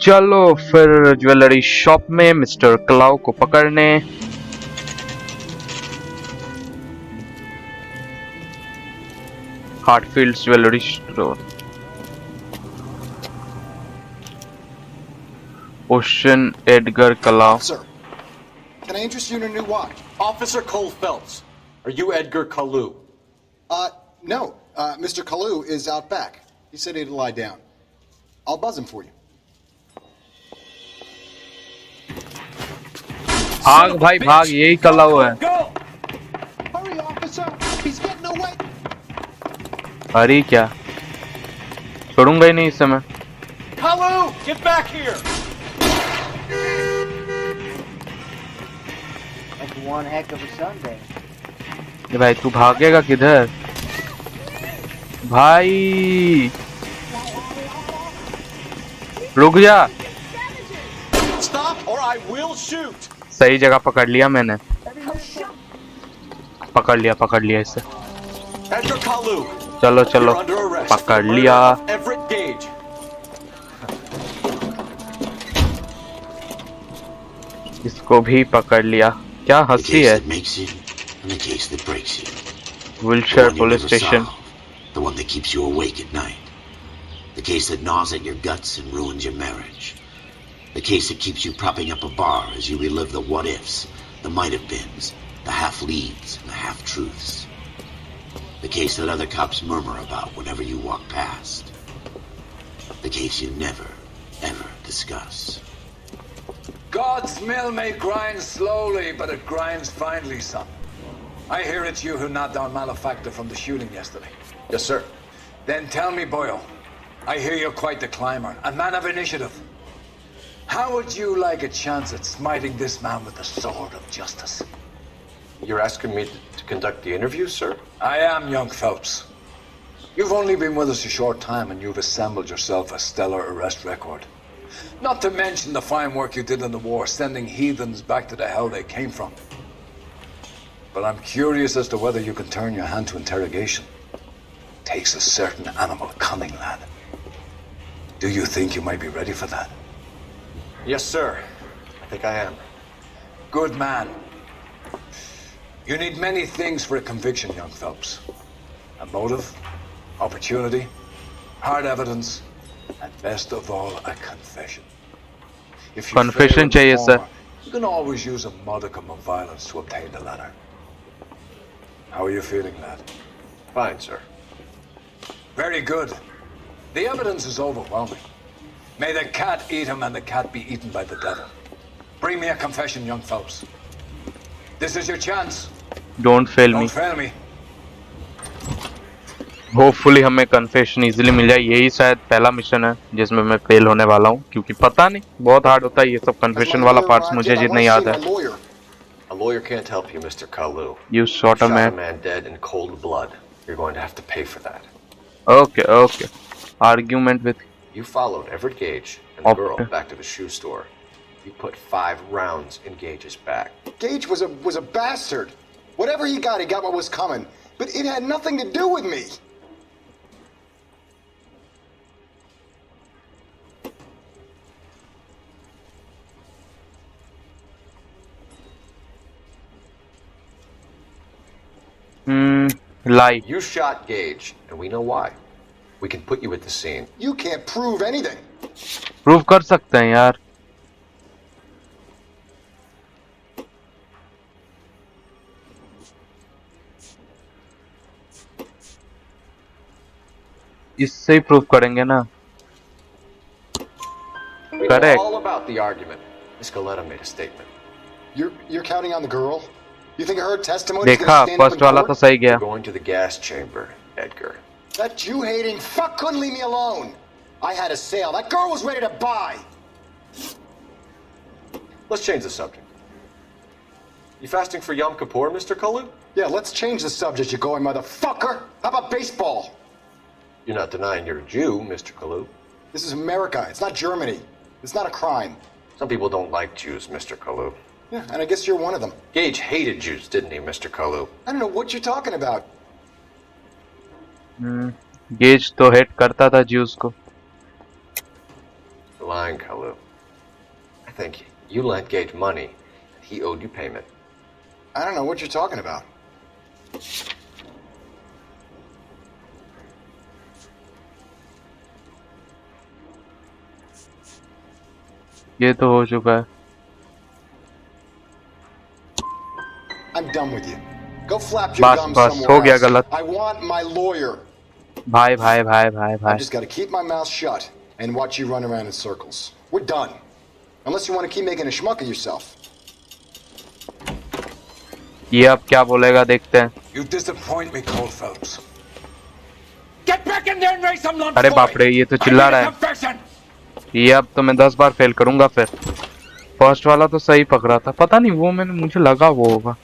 Speaker 2: चलो फिर ज्वेलरी शॉप में मिस्टर क्लाउ को पकड़ने। Hartfield jewellery store. Ocean Edgar Kalau.
Speaker 11: Sir, can I interest you in a new watch?
Speaker 8: Officer Cole Phelps. Are you Edgar Kalu?
Speaker 11: No. Mr. Kalu is out back. He said he'd lie down. I'll buzz him for you.
Speaker 2: भाग भाई भाग, यही कलाऊ है।
Speaker 11: Hurry, officer! He's getting away.
Speaker 2: अरे क्या? छोड़ूंगा ही नहीं इस समय।
Speaker 8: Kalu, get back here!
Speaker 15: That's one heck of a Sunday.
Speaker 2: ये भाई तू भागेगा किधर? भाई रुक जा।
Speaker 8: Stop or I will shoot.
Speaker 2: सही जगह पकड़ लिया मैंने। पकड़ लिया इसे।
Speaker 8: Edgar Kalu.
Speaker 2: चलो चलो पकड़ लिया।
Speaker 8: Everett Gage.
Speaker 2: इसको भी पकड़ लिया। क्या हंसी है? Wilshire Police Station.
Speaker 3: The one that keeps you awake at night. The case that gnaws at your guts and ruins your marriage. The case that keeps you propping up a bar as you relive the what-ifs, the might-have-beens, the half-leads, and the half-truths. The case that other cops murmur about whenever you walk past. The case you never, ever discuss.
Speaker 18: God's mill may grind slowly, but it grinds finely, son. I hear it's you who knocked down Malefactor from the shooting yesterday.
Speaker 8: Yes, sir.
Speaker 18: Then tell me, Boyle, I hear you're quite the climber, a man of initiative. How would you like a chance at smiting this man with the sword of justice?
Speaker 8: You're asking me to conduct the interview, sir?
Speaker 18: I am, young Phelps. You've only been with us a short time, and you've assembled yourself a stellar arrest record. Not to mention the fine work you did in the war, sending heathens back to the hell they came from. But I'm curious as to whether you can turn your hand to interrogation. Takes a certain animal cunning, lad. Do you think you might be ready for that?
Speaker 8: Yes, sir. I think I am.
Speaker 18: Good man. You need many things for a conviction, young Phelps. A motive, opportunity, hard evidence, and best of all, a confession. If you
Speaker 2: Confession
Speaker 18: fail in the
Speaker 2: चाहिए sir.
Speaker 18: former, you can always use a modicum of violence to obtain the latter. How are you feeling, lad?
Speaker 8: Fine, sir.
Speaker 18: Very good. The evidence is overwhelming. May the cat eat him and the cat be eaten by the devil. Bring me a confession, young Phelps. This is your chance.
Speaker 2: Don't fail me.
Speaker 18: Don't fail me.
Speaker 2: Hopefully हमें confession easily मिल जाए। यही शायद पहला mission है जिसमें मैं fail होने वाला हूँ, क्योंकि पता नहीं बहुत हार्ड होता है ये सब कन्फेशन वाला पार्ट्स, मुझे जितना याद है।
Speaker 8: A lawyer can't help you, Mr. Kalu.
Speaker 2: You shot a man.
Speaker 8: Dead in cold blood. You're going to have to pay for that.
Speaker 2: Okay. Argument with.
Speaker 8: You followed Everett Gage and the girl back to the shoe store. You put 5 rounds in Gage's back.
Speaker 11: Gage was a bastard. Whatever he got what was coming. But it had nothing to do with me.
Speaker 2: lie.
Speaker 14: You shot Gage, and we know why. We can put you at the scene.
Speaker 11: You can't prove anything.
Speaker 2: Prove कर सकते हैं यार. इससे ही prove करेंगे ना.
Speaker 14: We know
Speaker 2: Correct.
Speaker 14: all about the argument. Miss Galetta made a statement.
Speaker 11: You're counting on the girl? You think her testimony is
Speaker 2: देखा
Speaker 11: going to stand up
Speaker 2: first
Speaker 11: in
Speaker 2: वाला
Speaker 11: court?
Speaker 2: तो सही गया.
Speaker 14: We're going to the gas chamber, Edgar.
Speaker 11: That Jew-hating fuck couldn't leave me alone. I had a sale. That girl was ready to buy.
Speaker 14: Let's change the subject. You fasting for Yom Kippur, Mr. Kalu?
Speaker 11: Yeah, let's change the subject, you going motherfucker. How about baseball?
Speaker 14: You're not denying you're a Jew, Mr. Kalu.
Speaker 11: This is America. It's not Germany. It's not a crime.
Speaker 14: Some people don't like Jews, Mr. Kalu.
Speaker 11: Yeah, and I guess you're one of them.
Speaker 14: Gage hated Jews, didn't he, Mr. Kalu?
Speaker 11: I don't know what you're talking about.
Speaker 2: Gauge तो hate करता था juice को.
Speaker 14: You're lying, Kalu. I think you lent Gage money. He owed you payment.
Speaker 11: I don't know what you're talking about.
Speaker 2: ये तो हो चुका है.
Speaker 11: I'm done with you. Go flap your
Speaker 2: बस
Speaker 11: gums
Speaker 2: बस
Speaker 11: somewhere
Speaker 2: हो गया
Speaker 11: else.
Speaker 2: गलत.
Speaker 11: I want my lawyer.
Speaker 2: भाई भाई भाई भाई
Speaker 11: I
Speaker 2: भाई.
Speaker 11: just got to keep my mouth shut and watch you run around in circles. We're done. Unless you want to keep making a schmuck of yourself.
Speaker 2: ये अब क्या बोलेगा देखते हैं.
Speaker 18: You disappoint me, Cole Phelps.
Speaker 12: Get back in there and raise some lunch.
Speaker 2: अरे बाप रे ये तो चिल्ला रहा है.
Speaker 12: Confession.
Speaker 2: ये अब तो मैं 10 बार फेल करूंगा फिर. फर्स्ट वाला तो सही पकड़ा था. पता नहीं वो मुझे लगा वो होगा.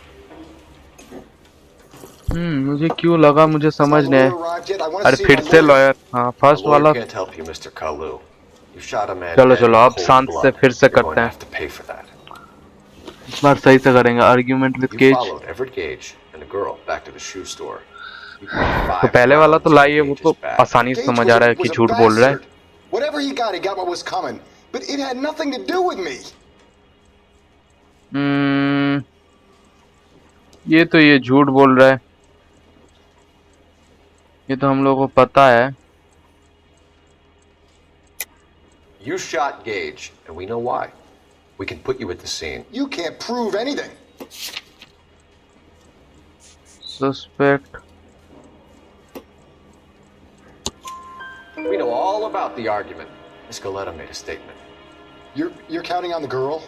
Speaker 2: मुझे क्यों लगा मुझे समझ नहीं आया. अरे फिर से लॉयर. हाँ फर्स्ट वाला.
Speaker 14: Can't help you, Mr. Kalu. You shot a man.
Speaker 2: चलो
Speaker 14: dead
Speaker 2: चलो
Speaker 14: in
Speaker 2: अब
Speaker 14: cold
Speaker 2: शांत से
Speaker 14: blood.
Speaker 2: फिर से
Speaker 14: You're going
Speaker 2: करते
Speaker 14: to
Speaker 2: हैं.
Speaker 14: have to pay for that.
Speaker 2: इस बार सही से करेंगे. Argument with
Speaker 14: You
Speaker 2: Gage.
Speaker 14: followed Everett Gage and a girl back to the shoe store. You put
Speaker 2: तो
Speaker 14: 5
Speaker 2: पहले वाला तो
Speaker 14: rounds
Speaker 2: लाई है
Speaker 14: in
Speaker 2: वो
Speaker 14: Gage's
Speaker 2: तो
Speaker 14: back.
Speaker 2: आसानी से
Speaker 11: Gage
Speaker 2: समझ
Speaker 11: was
Speaker 2: आ रहा है
Speaker 11: a-
Speaker 2: कि
Speaker 11: was a
Speaker 2: झूठ बोल रहा है.
Speaker 11: bastard. Whatever he got what was coming. But it had nothing to do with me.
Speaker 2: ये तो ये झूठ बोल रहा है. ये तो हम लोगों को पता है.
Speaker 14: You shot Gage, and we know why. We can put you at the scene.
Speaker 11: You can't prove anything.
Speaker 2: Suspect.
Speaker 14: We know all about the argument. Miss Galetta made a statement.
Speaker 11: You're counting on the girl?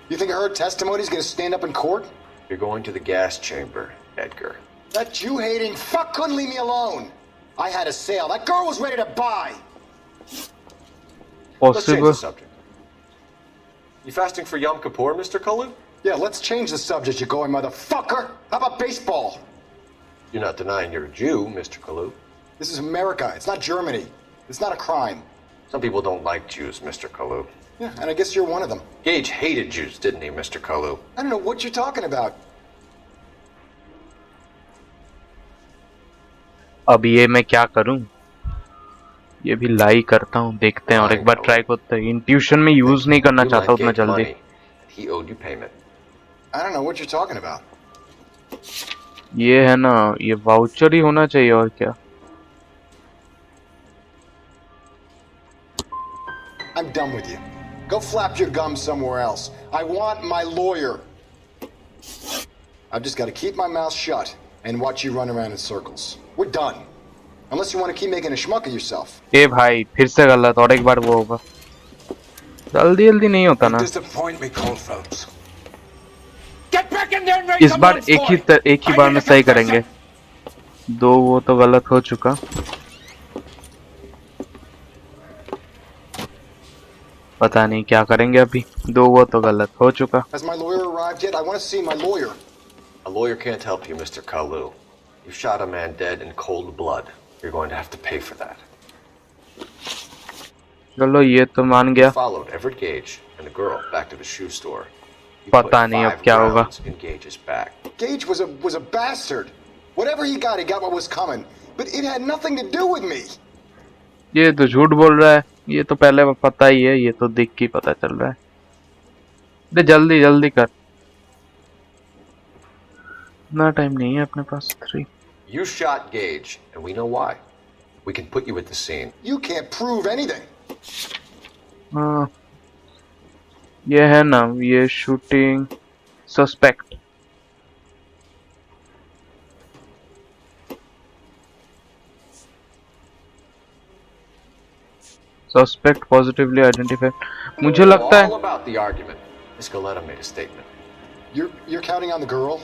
Speaker 11: You think her testimony is going to stand up in court?
Speaker 14: You're going to the gas chamber, Edgar.
Speaker 11: That Jew-hating fuck couldn't leave me alone. I had a sale. That girl was ready to buy.
Speaker 14: Let's change
Speaker 2: Possible.
Speaker 14: the subject. You fasting for Yom Kippur, Mr. Kalu?
Speaker 11: Yeah, let's change the subject, you going motherfucker. How about baseball?
Speaker 14: You're not denying you're a Jew, Mr. Kalu.
Speaker 11: This is America. It's not Germany. It's not a crime.
Speaker 14: Some people don't like Jews, Mr. Kalu.
Speaker 11: Yeah, and I guess you're one of them.
Speaker 14: Gage hated Jews, didn't he, Mr. Kalu?
Speaker 11: I don't know what you're talking about.
Speaker 2: अब ये मैं क्या करूं. ये भी लाई करता हूं. देखते हैं और एक बार ट्राई करते हैं. इंट्यूशन में यूज नहीं करना
Speaker 14: You
Speaker 2: चाहता
Speaker 14: lent
Speaker 2: उतना
Speaker 14: Gage
Speaker 2: जल्दी.
Speaker 14: money. He owed you payment.
Speaker 11: I don't know what you're talking about.
Speaker 2: ये है ना ये वाउचर ही होना चाहिए और क्या.
Speaker 11: I'm done with you. Go flap your gums somewhere else. I want my lawyer. I've just got to keep my mouth shut and watch you run around in circles. We're done. Unless you want to keep making a schmuck of yourself.
Speaker 2: ए भाई फिर से गलत. और एक बार वो होगा. जल्दी जल्दी नहीं होता ना.
Speaker 18: Disappoint me, Cole Phelps.
Speaker 12: Get back in there and raise
Speaker 2: इस
Speaker 12: some
Speaker 2: बार
Speaker 12: lunch,
Speaker 2: एक ही
Speaker 12: boy.
Speaker 2: बार में सही करेंगे. दो वो तो गलत हो चुका. पता नहीं क्या करेंगे अभी. दो वो तो गलत हो चुका.
Speaker 11: Has my lawyer arrived yet? I want to see my lawyer.
Speaker 14: A lawyer can't help you, Mr. Kalu. You shot a man dead in cold blood. You're going to have to pay for that.
Speaker 2: चलो ये तो मान गया.
Speaker 14: You followed Everett Gage and the girl back to the shoe store. You
Speaker 2: पता
Speaker 14: put
Speaker 2: नहीं अब
Speaker 14: 5
Speaker 2: क्या होगा.
Speaker 14: rounds in Gage's back.
Speaker 11: Gage was a bastard. Whatever he got what was coming. But it had nothing to do with me.
Speaker 2: ये तो झूठ बोल रहा है. ये तो पहले पता ही है. ये तो देख के पता चल रहा है. दे जल्दी जल्दी कर. इतना टाइम नहीं है अपने पास. 3
Speaker 8: You shot Gage, and we know why. We can put you at the scene.
Speaker 11: You can't prove anything.
Speaker 2: हाँ ये है ना ये shooting suspect suspect positively identified मुझे लगता
Speaker 8: All
Speaker 2: है
Speaker 8: about the argument. Miss Galetta made a statement.
Speaker 11: You're counting on the girl?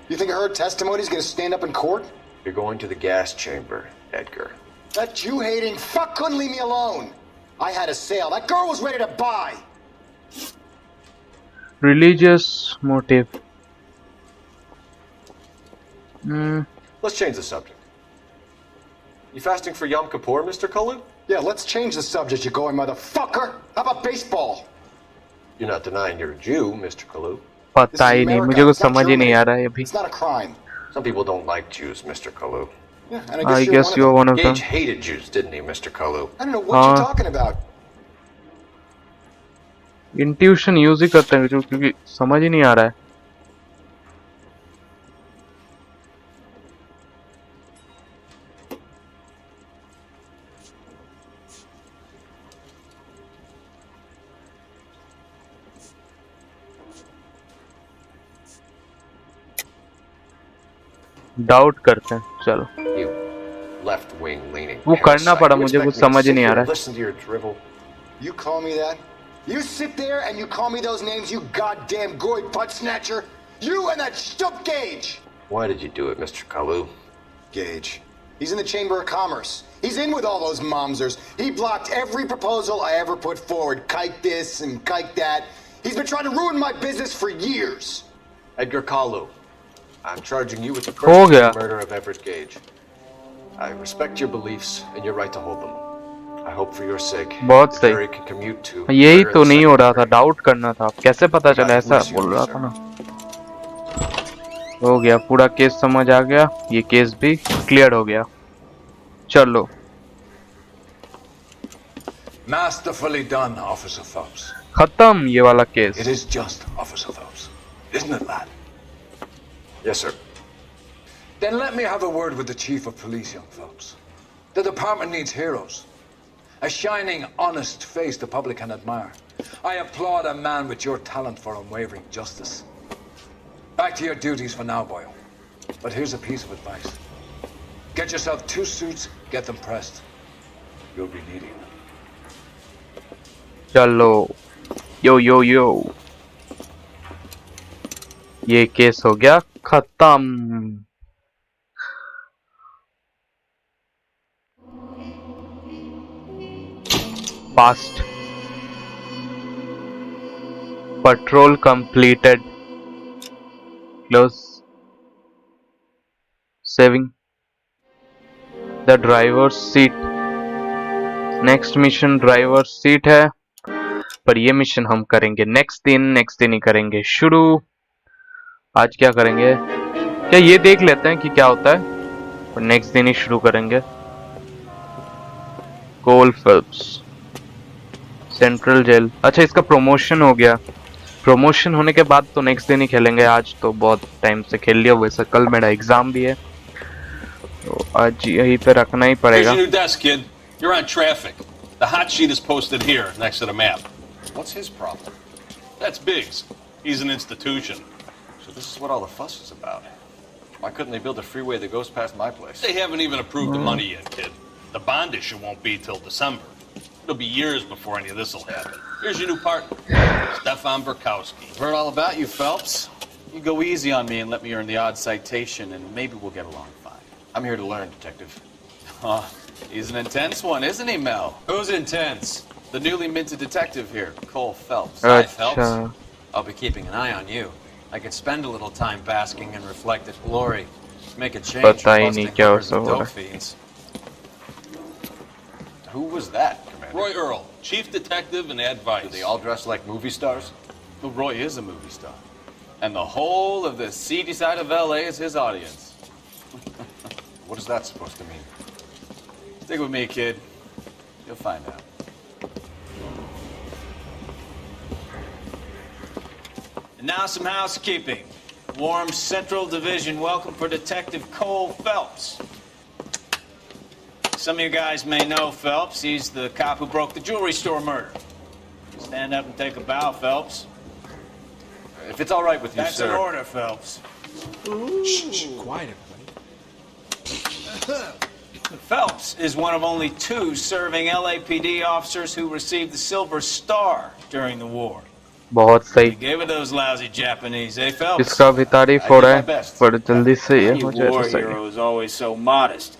Speaker 11: You think her testimony is going to stand up in court?
Speaker 8: You're going to the gas chamber, Edgar.
Speaker 11: That Jew-hating fuck couldn't leave me alone. I had a sale. That girl was ready to buy.
Speaker 2: religious motive
Speaker 8: Let's change the subject. You fasting for Yom Kippur, Mr. Kalu?
Speaker 11: Yeah, let's change the subject, you going motherfucker. How about baseball?
Speaker 8: You're not denying you're a Jew, Mr. Kalu.
Speaker 2: पता ही नहीं मुझे कुछ समझ ही नहीं आ रहा है अभी
Speaker 11: It's not a crime.
Speaker 8: Some people don't like Jews, Mr. Kalu.
Speaker 11: Yeah, and
Speaker 2: I guess you're one of them.
Speaker 8: Gage hated Jews, didn't he, Mr. Kalu?
Speaker 11: I don't know what you're talking about.
Speaker 2: Intuition use ही करते हैं क्योंकि समझ ही नहीं आ रहा है doubt करते हैं चलो
Speaker 8: You left wing leaning.
Speaker 2: वो करना पड़ा मुझे कुछ समझ ही नहीं आ रहा है
Speaker 8: Listen to your drivel.
Speaker 11: You call me that? You sit there and you call me those names, you goddamn goy butt snatcher? You and that stup Gage!
Speaker 8: Why did you do it, Mr. Kalu?
Speaker 11: Gage. He's in the Chamber of Commerce. He's in with all those momsers. He blocked every proposal I ever put forward. Kike this and kike that. He's been trying to ruin my business for years.
Speaker 8: Edgar Kalu. I'm charging you with the
Speaker 2: हो गया
Speaker 8: first murder of Everett Gage. I respect your beliefs and your right to hold them. I hope for your sake
Speaker 2: बहुत
Speaker 8: the jury
Speaker 2: सही
Speaker 8: can commute to
Speaker 2: यही
Speaker 8: murder
Speaker 2: तो
Speaker 8: in
Speaker 2: नहीं
Speaker 8: the
Speaker 2: हो रहा था डाउट करना था कैसे पता चला ऐसा बोल रहा था ना हो गया पूरा केस समझ आ गया ये केस भी क्लियर हो गया चलो
Speaker 18: Masterfully done, Officer Phelps.
Speaker 2: खत्म ये वाला case
Speaker 18: It is just, Officer Phelps. Isn't it, lad?
Speaker 8: Yes, sir.
Speaker 18: Then let me have a word with the Chief of Police, young Phelps. The department needs heroes. A shining, honest face the public can admire. I applaud a man with your talent for unwavering justice. Back to your duties for now, boyo. But here's a piece of advice. Get yourself 2 suits, get them pressed. You'll be needing them.
Speaker 2: चलो यो यो यो ये case हो गया खत्म Past. Patrol completed. Close. Saving the driver's seat. Next mission driver's seat है पर ये mission हम करेंगे नेक्स्ट दिन ही करेंगे शुरू आज क्या करेंगे क्या ये देख लेते हैं कि क्या होता है पर नेक्स्ट दिन ही शुरू करेंगे कोल फेल्प्स सेंट्रल जेल अच्छा इसका प्रमोशन हो गया प्रमोशन होने के बाद तो नेक्स्ट दिन ही खेलेंगे आज तो बहुत टाइम से खेल लिया वैसे कल मेरा एग्जाम भी है तो आज यहीं पे रखना ही पड़ेगा
Speaker 4: Here's your new desk, kid. You're on traffic. The hot sheet is posted here next to the map.
Speaker 8: What's his problem?
Speaker 4: That's Biggs. He's an institution.
Speaker 8: So this is what all the fuss is about. Why couldn't they build a freeway that goes past my place?
Speaker 4: They haven't even approved the money yet, kid. The bond issue won't be till December. It'll be years before any of this will happen. Here's your new partner, Stefan Burkowski.
Speaker 7: Heard all about you, Phelps. You go easy on me and let me earn the odd citation, and maybe we'll get along fine.
Speaker 8: I'm here to learn, Detective.
Speaker 7: Oh, he's an intense one, isn't he, Mel? Who's intense? The newly minted detective here, Cole Phelps.
Speaker 13: Hi, Phelps. I'll be keeping an eye on you. I could spend a little time basking in reflected glory. Make a change from busting hookers and dope fiends.
Speaker 8: Who was that, Commander?
Speaker 4: Roy Earl, chief detective and advice.
Speaker 8: Do they all dress like movie stars?
Speaker 7: Well, Roy is a movie star. And the whole of the seedy side of L.A. is his audience.
Speaker 8: What is that supposed to mean?
Speaker 7: Stick with me, kid. You'll find out. And now some housekeeping.
Speaker 6: Warm Central Division welcome for Detective Cole Phelps. Some of you guys may know Phelps. He's the cop who broke the jewelry store murder. Stand up and take a bow, Phelps.
Speaker 8: If it's all right with you,
Speaker 6: That's
Speaker 8: sir.
Speaker 6: an order, Phelps.
Speaker 16: Shh, quiet, everybody.
Speaker 6: Phelps is one of only 2 serving LAPD officers who received the Silver Star during the war.
Speaker 2: बहुत सही.
Speaker 6: He gave it those lousy Japanese, eh, Phelps?
Speaker 2: इसका भी तारीफ हो रहा है, पर जल्दी से ये हो जाए तो
Speaker 6: War
Speaker 2: सही.
Speaker 6: hero is always so modest.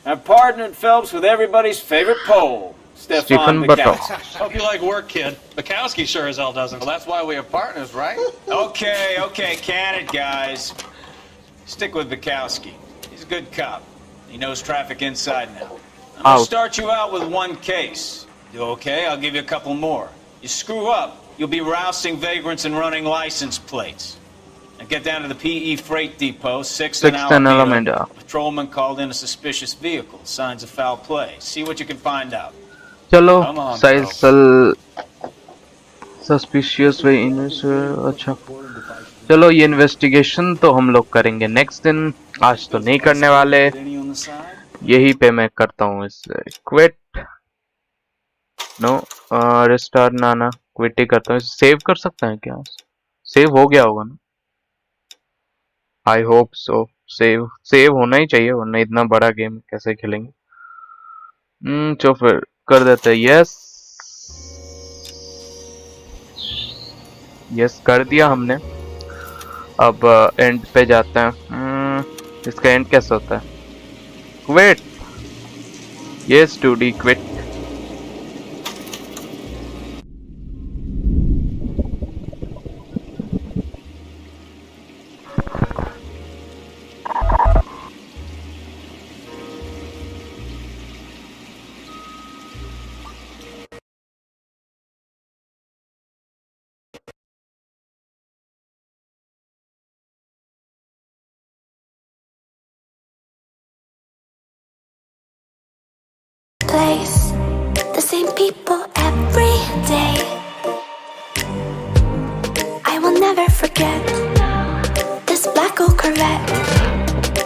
Speaker 6: I've partnered Phelps with everybody's favorite Pole, Stefan Bukowski.
Speaker 19: Hope you like work, kid. Bukowski sure as hell doesn't.
Speaker 13: Well, that's why we have partners, right?
Speaker 6: Okay, can it, guys. Stick with Bukowski. He's a good cop. He knows traffic inside now. I'm gonna start you out with 1 case. You okay? I'll give you a couple more. You screw up, you'll be rousting vagrants and running license plates. Now get down to the PE freight depot, 6th and Alameda. Patrolman called in a suspicious vehicle. Signs of foul play. See what you can find out.
Speaker 2: चलो, साइसल suspicious way in अच्छा. चलो ये investigation तो हम लोग करेंगे next दिन. आज तो नहीं करने वाले. यही पे मैं करता हूँ इसे क्विट. नो रिस्टार्ट ना क्विट ही करता हूँ. सेव कर सकते हैं क्या? सेव हो गया होगा ना? I hope so. सेव होना ही चाहिए, वरना इतना बड़ा गेम कैसे खेलेंगे. तो फिर कर देते हैं. यस कर दिया हमने. अब एंड पे जाते हैं. इसका एंड कैसे होता है? Quit. Yes 2D quit.
Speaker 1: Place, the same people every day. I will never forget this black old Corvette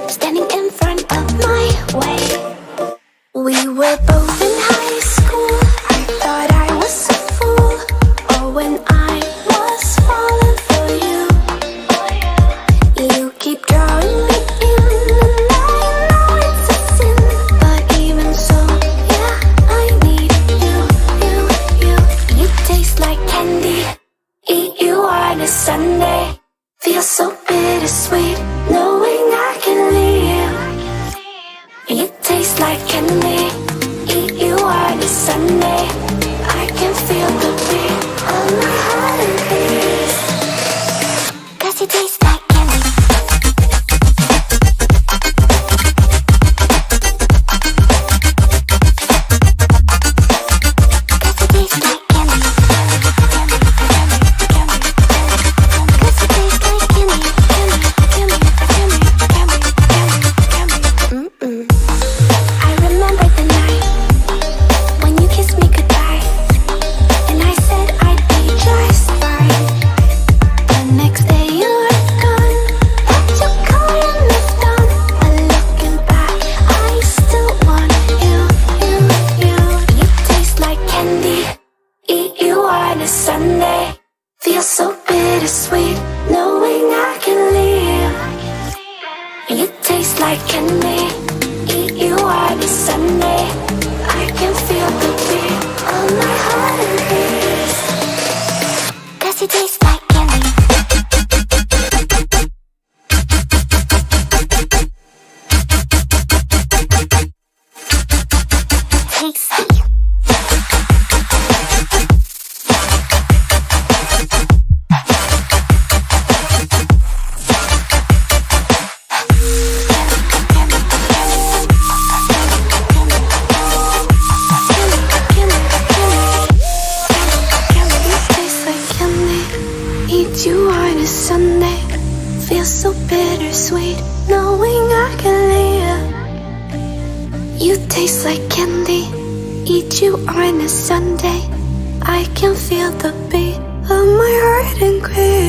Speaker 1: standing in front of my way. We were both in high school. I thought I was a fool. Oh, when I was falling for you, you keep drawing me in, and I know it's a sin, but even so. Eat you on a Sunday. Feels so bittersweet knowing I can leave. You taste like candy. Eat you on a Sunday. I can feel the beat of my heart and beats. 'Cause you taste like candy. Taste like candy, eat you on a Sunday. I can feel the beat of my heart and clear.